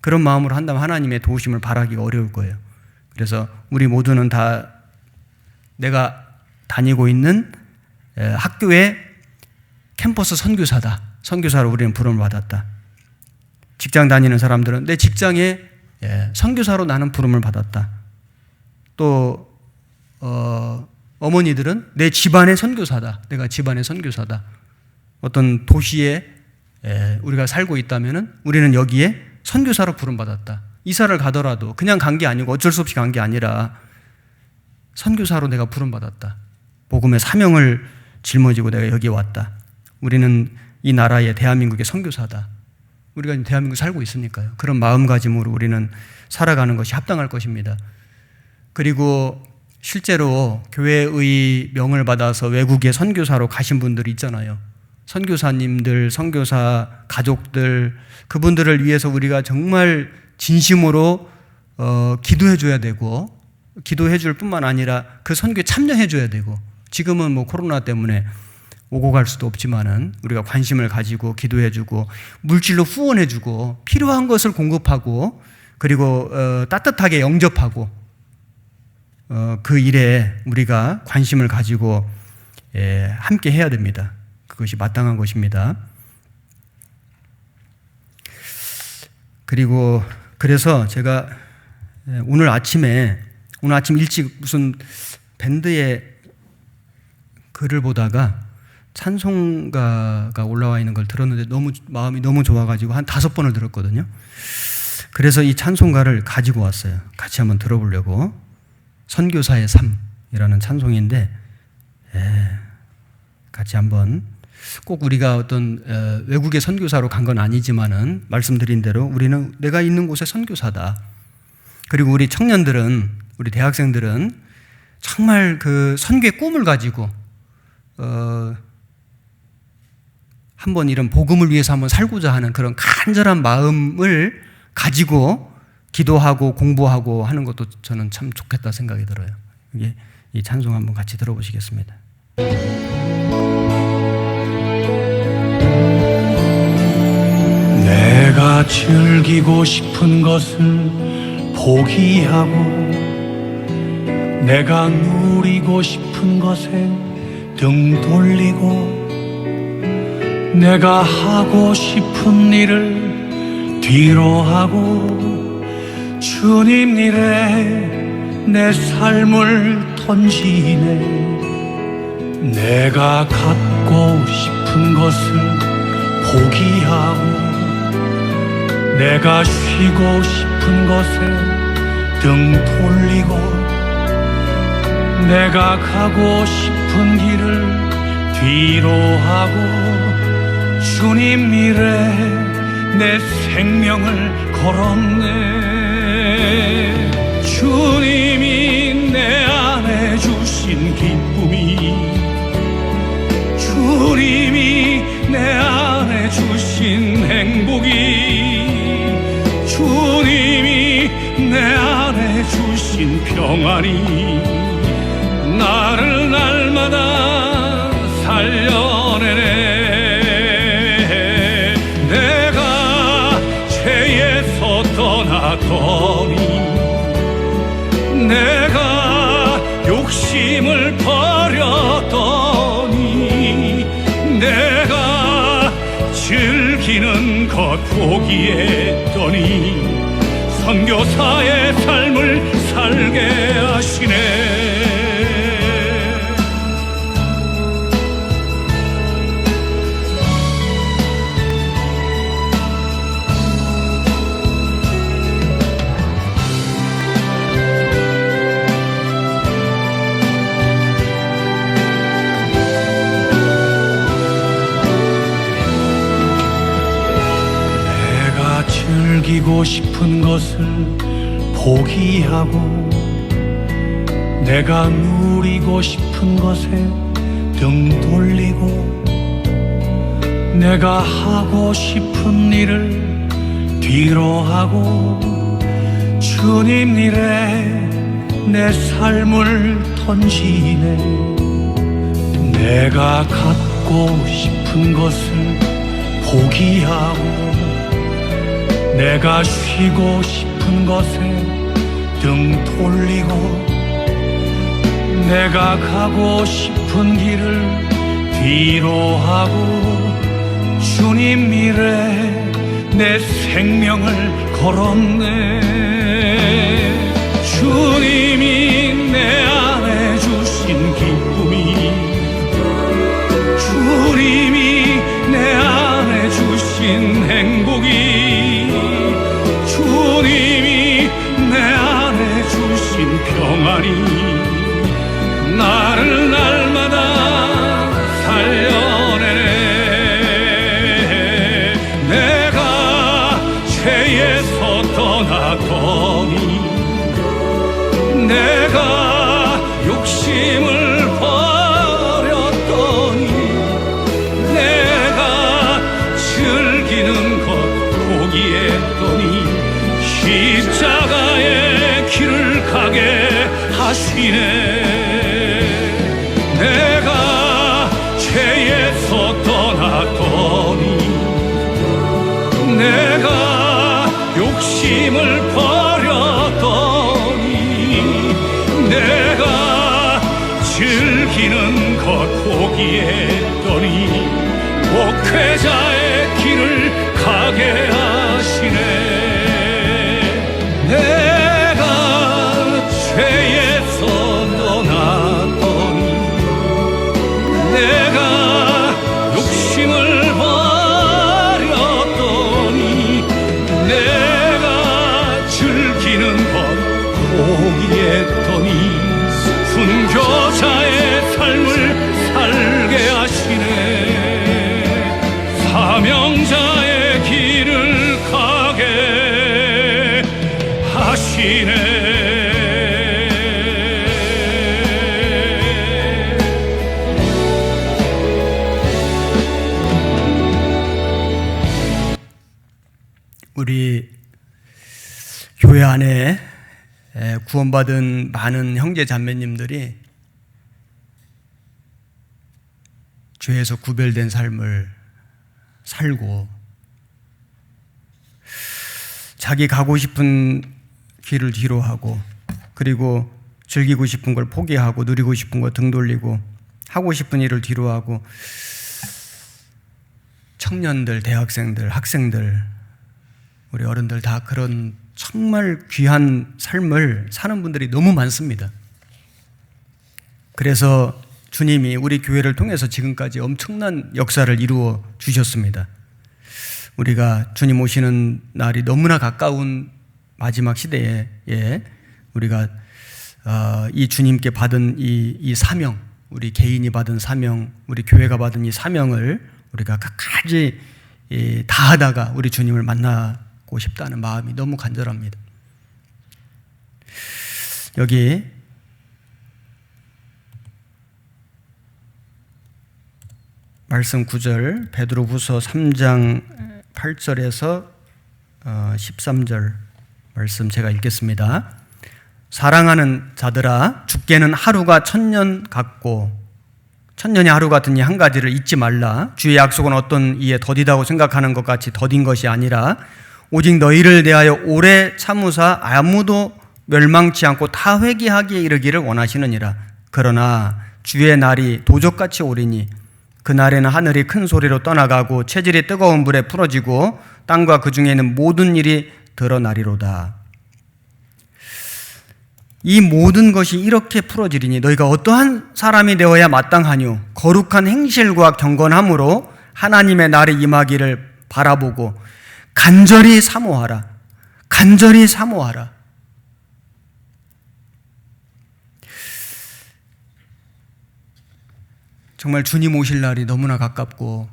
Speaker 1: 그런 마음으로 한다면 하나님의 도우심을 바라기가 어려울 거예요. 그래서 우리 모두는 다 내가 다니고 있는 학교의 캠퍼스 선교사다. 선교사로 우리는 부름을 받았다. 직장 다니는 사람들은 내 직장에 선교사로 나는 부름을 받았다. 또 어머니들은 내 집안의 선교사다. 내가 집안의 선교사다. 어떤 도시에 우리가 살고 있다면은 우리는 여기에 선교사로 부름받았다. 이사를 가더라도 그냥 간 게 아니고 어쩔 수 없이 간 게 아니라 선교사로 내가 부름받았다. 복음의 사명을 짊어지고 내가 여기에 왔다. 우리는 이 나라의 대한민국의 선교사다. 우리가 대한민국에 살고 있으니까요. 그런 마음가짐으로 우리는 살아가는 것이 합당할 것입니다. 그리고 실제로 교회의 명을 받아서 외국에 선교사로 가신 분들이 있잖아요. 선교사님들, 선교사 가족들, 그분들을 위해서 우리가 정말 진심으로 기도해 줘야 되고 기도해 줄 뿐만 아니라 그 선교에 참여해 줘야 되고 지금은 뭐 코로나 때문에 오고 갈 수도 없지만은 우리가 관심을 가지고 기도해 주고 물질로 후원해 주고 필요한 것을 공급하고 그리고 따뜻하게 영접하고 그 일에 우리가 관심을 가지고 함께 해야 됩니다. 그것이 마땅한 것입니다. 그리고 그래서 제가 오늘 아침 일찍 무슨 밴드의 글을 보다가 찬송가가 올라와 있는 걸 들었는데 마음이 너무 좋아가지고 한 5번을 들었거든요. 그래서 이 찬송가를 가지고 왔어요. 같이 한번 들어보려고. 선교사의 삶이라는 찬송인데 같이 한번 꼭 우리가 어떤 외국의 선교사로 간 건 아니지만은 말씀드린 대로 우리는 내가 있는 곳의 선교사다. 그리고 우리 청년들은 우리 대학생들은 정말 그 선교의 꿈을 가지고 한번 이런 복음을 위해서 한번 살고자 하는 그런 간절한 마음을 가지고 기도하고 공부하고 하는 것도 저는 참 좋겠다 생각이 들어요. 이 찬송 한번 같이 들어보시겠습니다.
Speaker 2: 내가 즐기고 싶은 것을 포기하고 내가 누리고 싶은 것에 등 돌리고 내가 하고 싶은 일을 뒤로 하고 주님 일에 내 삶을 던지네. 내가 갖고 싶은 것을 포기하고 내가 쉬고 싶은 것에 등 돌리고 내가 가고 싶은 길을 뒤로 하고 주님 일에 내 생명을 걸었네. 주님이 내 안에 주신 기쁨이, 주님이 내 안에 주신 행복이, 주님이 내 안에 주신 평안이 나를 날마다 살려내네. 내가 죄에서 떠나더니, 내가 욕심을 버렸더니, 내가 즐기는 것 포기했더니 선교사의 삶을 살게 하시네. 즐기고 싶은 것을 포기하고, 내가 누리고 싶은 것에 등 돌리고, 내가 하고 싶은 일을 뒤로 하고, 주님 일에 내 삶을 던지네. 내가 갖고 싶은 것을 포기하고, 내가 쉬고 싶은 것에 등 돌리고, 내가 가고 싶은 길을 뒤로 하고, 주님 일에 내 생명을 걸었네. 주님이 내 안에 주신 기쁨이, 주님이 내 안에 주신 행복이, 주님이 내 안에 주신 평안이 나를 날마다 살려내네. 내가 죄에서 떠나더니, 내가 욕심을 버렸더니, 내가 즐기는 것 포기했더니 십자가의 길을 가게 하시네. 내가 죄에서 떠났더니, 내가 욕심을 버렸더니, 내가 즐기는 것 포기했더니 목회자의 길을 가게 하시네. 내가 죄에서 떠났더니, 내가 욕심을 버렸더니, 내가 즐기는 것 포기했더니 순교자의 삶을 살게 하시네. 사명자의 길을 가게 하시네.
Speaker 1: 우리 교회 안에 구원받은 많은 형제 자매님들이 죄에서 구별된 삶을 살고, 자기 가고 싶은 길을 뒤로 하고, 그리고 즐기고 싶은 걸 포기하고, 누리고 싶은 거 등 돌리고, 하고 싶은 일을 뒤로 하고, 청년들, 대학생들, 학생들, 우리 어른들 다 그런 정말 귀한 삶을 사는 분들이 너무 많습니다. 그래서 주님이 우리 교회를 통해서 지금까지 엄청난 역사를 이루어 주셨습니다. 우리가 주님 오시는 날이 너무나 가까운 마지막 시대에 우리가 이 주님께 받은 이 사명, 우리 개인이 받은 사명, 우리 교회가 받은 이 사명을 우리가 끝까지 다하다가 우리 주님을 만나고 싶다는 마음이 너무 간절합니다. 여기 말씀 9절 베드로후서 3장 8절에서 13절 말씀 제가 읽겠습니다. 사랑하는 자들아, 죽게는 하루가 천년 같고 천년이 하루 같으니 한 가지를 잊지 말라. 주의 약속은 어떤 이에 더디다고 생각하는 것 같이 더딘 것이 아니라 오직 너희를 대하여 오래 참으사 아무도 멸망치 않고 다 회개하기에 이르기를 원하시느니라. 그러나 주의 날이 도적같이 오리니 그 날에는 하늘이 큰 소리로 떠나가고 체질이 뜨거운 불에 풀어지고 땅과 그 중에 있는 모든 일이 드러나리로다. 이 모든 것이 이렇게 풀어지리니 너희가 어떠한 사람이 되어야 마땅하뇨? 거룩한 행실과 경건함으로 하나님의 날이 임하기를 바라보고 간절히 사모하라. 간절히 사모하라. 정말 주님 오실 날이 너무나 가깝고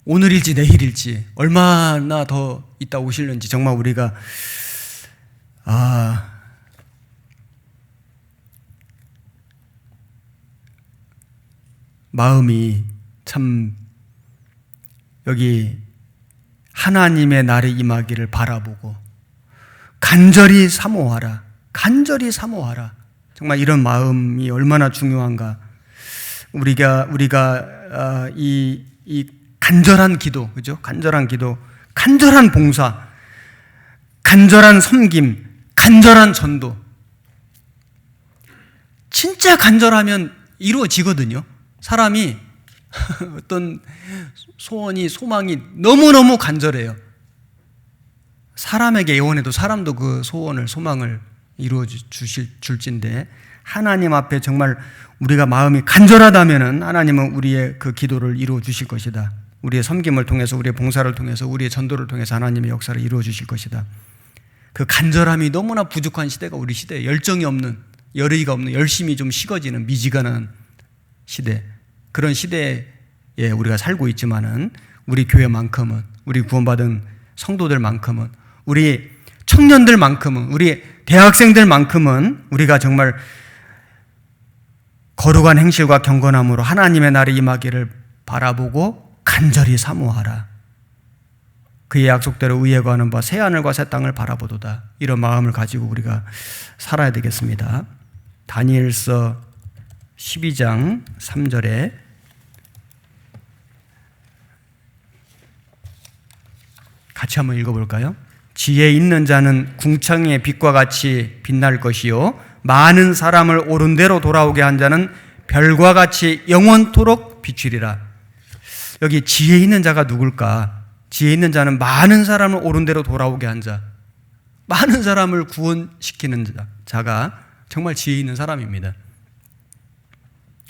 Speaker 1: 오늘일지 내일일지 얼마나 더 있다 오실는지 정말 우리가 마음이 참 여기 하나님의 날이 임하기를 바라보고 간절히 사모하라. 간절히 사모하라. 정말 이런 마음이 얼마나 중요한가. 우리가 이 간절한 기도, 그죠? 간절한 기도, 간절한 봉사, 간절한 섬김, 간절한 전도. 진짜 간절하면 이루어지거든요. 사람이 어떤 소원이, 소망이 너무너무 간절해요. 사람에게 예언해도 사람도 그 소원을, 소망을 이루어 줄진데 하나님 앞에 정말 우리가 마음이 간절하다면은 하나님은 우리의 그 기도를 이루어 주실 것이다. 우리의 섬김을 통해서, 우리의 봉사를 통해서, 우리의 전도를 통해서 하나님의 역사를 이루어 주실 것이다. 그 간절함이 너무나 부족한 시대가 우리 시대에 열정이 없는, 열의가 없는, 열심이 좀 식어지는 미지근한 시대, 그런 시대에 우리가 살고 있지만은 우리 교회만큼은, 우리 구원받은 성도들만큼은, 우리 청년들만큼은, 우리 대학생들만큼은 우리가 정말 거룩한 행실과 경건함으로 하나님의 날이 임하기를 바라보고 간절히 사모하라. 그의 약속대로 의에 거하는 바 새 하늘과 새 땅을 바라보도다. 이런 마음을 가지고 우리가 살아야 되겠습니다. 다니엘서 12장 3절에 같이 한번 읽어볼까요? 지혜 있는 자는 궁창의 빛과 같이 빛날 것이요 많은 사람을 옳은 대로 돌아오게 한 자는 별과 같이 영원토록 비추리라. 여기 지혜 있는 자가 누굴까? 지혜 있는 자는 많은 사람을 옳은 대로 돌아오게 한 자, 많은 사람을 구원시키는 자가 정말 지혜 있는 사람입니다.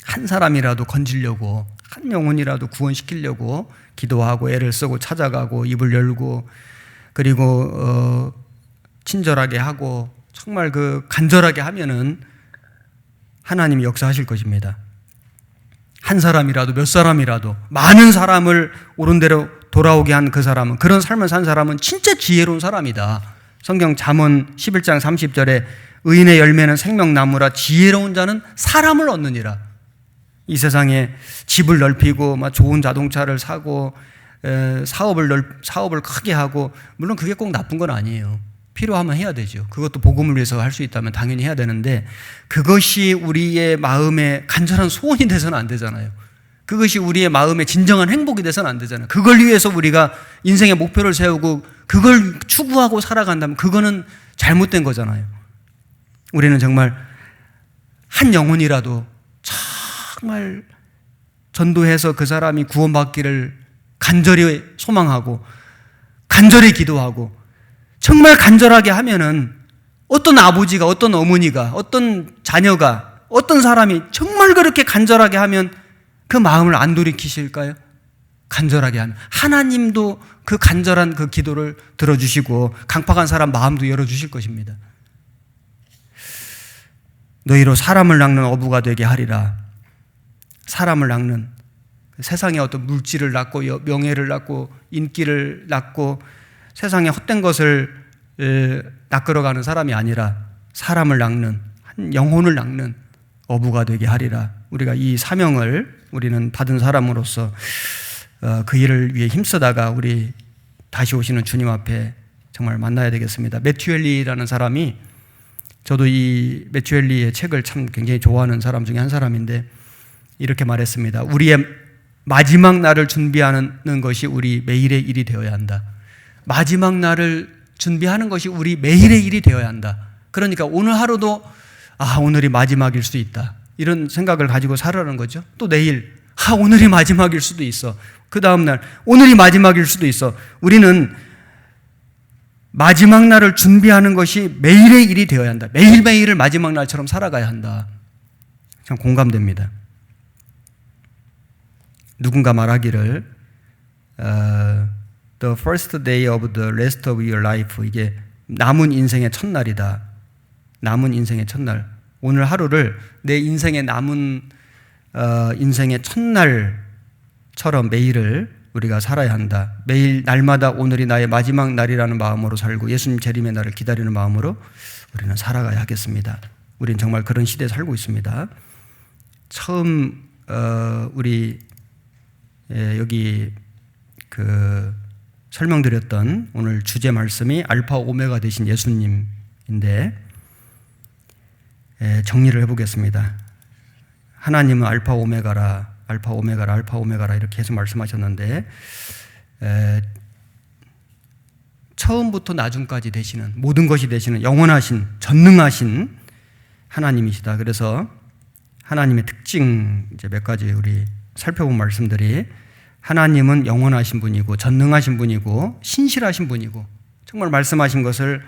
Speaker 1: 한 사람이라도 건지려고, 한 영혼이라도 구원시키려고 기도하고 애를 쓰고 찾아가고 입을 열고 그리고 친절하게 하고 정말 그 간절하게 하면은 하나님이 역사하실 것입니다. 한 사람이라도 몇 사람이라도 많은 사람을 옳은 대로 돌아오게 한 그 사람은, 그런 삶을 산 사람은 진짜 지혜로운 사람이다. 성경 잠언 11장 30절에 의인의 열매는 생명나무라 지혜로운 자는 사람을 얻느니라. 이 세상에 집을 넓히고 막 좋은 자동차를 사고 사업을 크게 하고, 물론 그게 꼭 나쁜 건 아니에요. 필요하면 해야 되죠. 그것도 복음을 위해서 할 수 있다면 당연히 해야 되는데 그것이 우리의 마음에 간절한 소원이 돼서는 안 되잖아요. 그것이 우리의 마음에 진정한 행복이 돼서는 안 되잖아요. 그걸 위해서 우리가 인생의 목표를 세우고 그걸 추구하고 살아간다면 그거는 잘못된 거잖아요. 우리는 정말 한 영혼이라도 정말 전도해서 그 사람이 구원받기를 간절히 소망하고 간절히 기도하고 정말 간절하게 하면은 어떤 아버지가, 어떤 어머니가, 어떤 자녀가, 어떤 사람이 정말 그렇게 간절하게 하면 그 마음을 안 돌이키실까요? 간절하게 하면 하나님도 그 간절한 그 기도를 들어주시고 강팍한 사람 마음도 열어주실 것입니다. 너희로 사람을 낚는 어부가 되게 하리라. 사람을 낚는, 세상의 어떤 물질을 낳고 명예를 낳고 인기를 낳고 세상의 헛된 것을 낚으러가는 사람이 아니라 사람을 낚는, 한 영혼을 낚는 어부가 되게 하리라. 우리가 이 사명을 우리는 받은 사람으로서 그 일을 위해 힘쓰다가 우리 다시 오시는 주님 앞에 정말 만나야 되겠습니다. 매튜 헨리라는 사람이, 저도 이 매튜 헨리의 책을 참 굉장히 좋아하는 사람 중에 한 사람인데 이렇게 말했습니다. 우리의 마지막 날을 준비하는 것이 우리 매일의 일이 되어야 한다. 마지막 날을 준비하는 것이 우리 매일의 일이 되어야 한다. 그러니까 오늘 하루도 오늘이 마지막일 수도 있다, 이런 생각을 가지고 살아가는 거죠. 또 내일 오늘이 마지막일 수도 있어. 그 다음날 오늘이 마지막일 수도 있어. 우리는 마지막 날을 준비하는 것이 매일의 일이 되어야 한다. 매일매일을 마지막 날처럼 살아가야 한다. 참 공감됩니다. 누군가 말하기를 The first day of the rest of your life, 이게 남은 인생의 첫날이다. 남은 인생의 첫날. 오늘 하루를 내 인생의 남은 인생의 첫날처럼 매일을 우리가 살아야 한다. 매일 날마다 오늘이 나의 마지막 날이라는 마음으로 살고 예수님 재림의 날을 기다리는 마음으로 우리는 살아가야 하겠습니다. 우리는 정말 그런 시대에 살고 있습니다. 처음 우리 여기 설명드렸던 오늘 주제 말씀이 알파 오메가 되신 예수님인데, 정리를 해보겠습니다. 하나님은 알파 오메가라, 알파 오메가라, 알파 오메가라 이렇게 계속 말씀하셨는데, 처음부터 나중까지 되시는, 모든 것이 되시는 영원하신 전능하신 하나님이시다. 그래서 하나님의 특징 이제 몇 가지 우리 살펴본 말씀들이, 하나님은 영원하신 분이고 전능하신 분이고 신실하신 분이고 정말 말씀하신 것을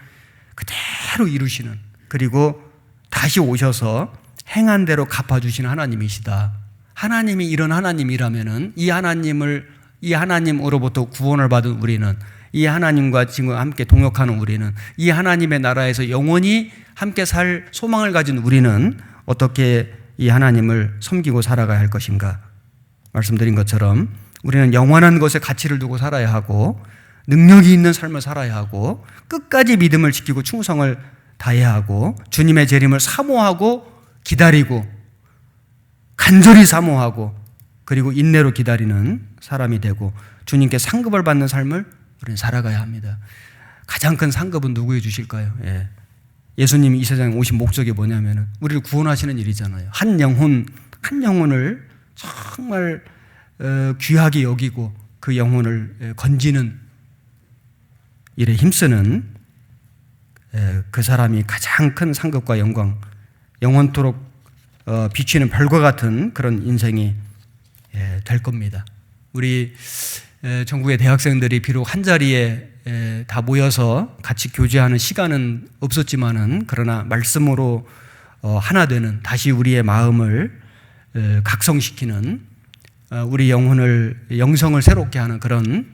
Speaker 1: 그대로 이루시는, 그리고 다시 오셔서 행한 대로 갚아주시는 하나님이시다. 하나님이 이런 하나님이라면은 이 하나님으로부터 구원을 받은 우리는, 이 하나님과 지금 함께 동역하는 우리는, 이 하나님의 나라에서 영원히 함께 살 소망을 가진 우리는 어떻게 이 하나님을 섬기고 살아가야 할 것인가? 말씀드린 것처럼 우리는 영원한 것에 가치를 두고 살아야 하고 능력이 있는 삶을 살아야 하고 끝까지 믿음을 지키고 충성을 다해야 하고 주님의 재림을 사모하고 기다리고 간절히 사모하고 그리고 인내로 기다리는 사람이 되고 주님께 상급을 받는 삶을 우리는 살아가야 합니다. 가장 큰 상급은 누구에 주실까요? 예수님이 이 세상에 오신 목적이 뭐냐면 우리를 구원하시는 일이잖아요. 한 영혼을 정말 귀하게 여기고 그 영혼을 건지는 일에 힘쓰는 그 사람이 가장 큰 상급과 영광, 영원토록 비추는 별과 같은 그런 인생이 될 겁니다. 우리 전국의 대학생들이 비록 한 자리에 다 모여서 같이 교제하는 시간은 없었지만은 그러나 말씀으로 하나 되는, 다시 우리의 마음을 각성시키는, 우리 영성을 새롭게 하는 그런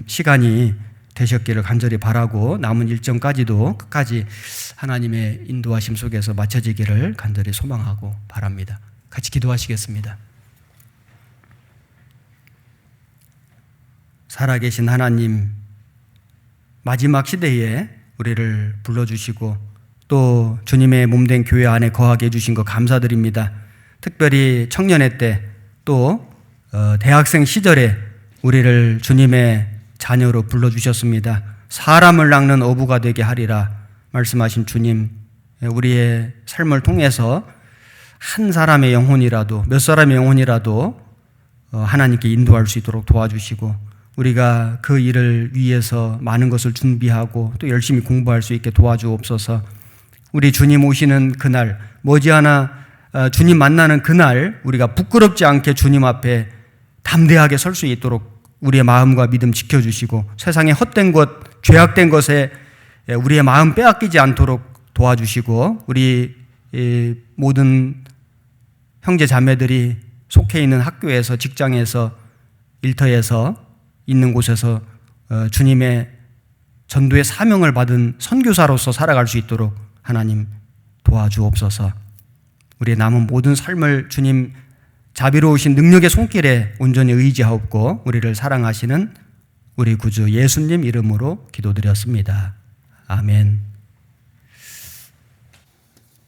Speaker 1: 시간이 되셨기를 간절히 바라고 남은 일정까지도 끝까지 하나님의 인도하심 속에서 마쳐지기를 간절히 소망하고 바랍니다. 같이 기도하시겠습니다. 살아계신 하나님, 마지막 시대에 우리를 불러주시고 또 주님의 몸된 교회 안에 거하게 해주신 것 감사드립니다. 특별히 청년회 때 또 대학생 시절에 우리를 주님의 자녀로 불러주셨습니다. 사람을 낚는 어부가 되게 하리라 말씀하신 주님, 우리의 삶을 통해서 한 사람의 영혼이라도, 몇 사람의 영혼이라도 하나님께 인도할 수 있도록 도와주시고 우리가 그 일을 위해서 많은 것을 준비하고 또 열심히 공부할 수 있게 도와주옵소서. 우리 주님 오시는 그날, 머지않아 주님 만나는 그날 우리가 부끄럽지 않게 주님 앞에 담대하게 설 수 있도록 우리의 마음과 믿음 지켜주시고 세상의 헛된 것, 죄악된 것에 우리의 마음 빼앗기지 않도록 도와주시고 우리 모든 형제 자매들이 속해 있는 학교에서, 직장에서, 일터에서, 있는 곳에서 주님의 전도의 사명을 받은 선교사로서 살아갈 수 있도록 하나님 도와주옵소서. 우리의 남은 모든 삶을 주님 자비로우신 능력의 손길에 온전히 의지하옵고 우리를 사랑하시는 우리 구주 예수님 이름으로 기도드렸습니다. 아멘.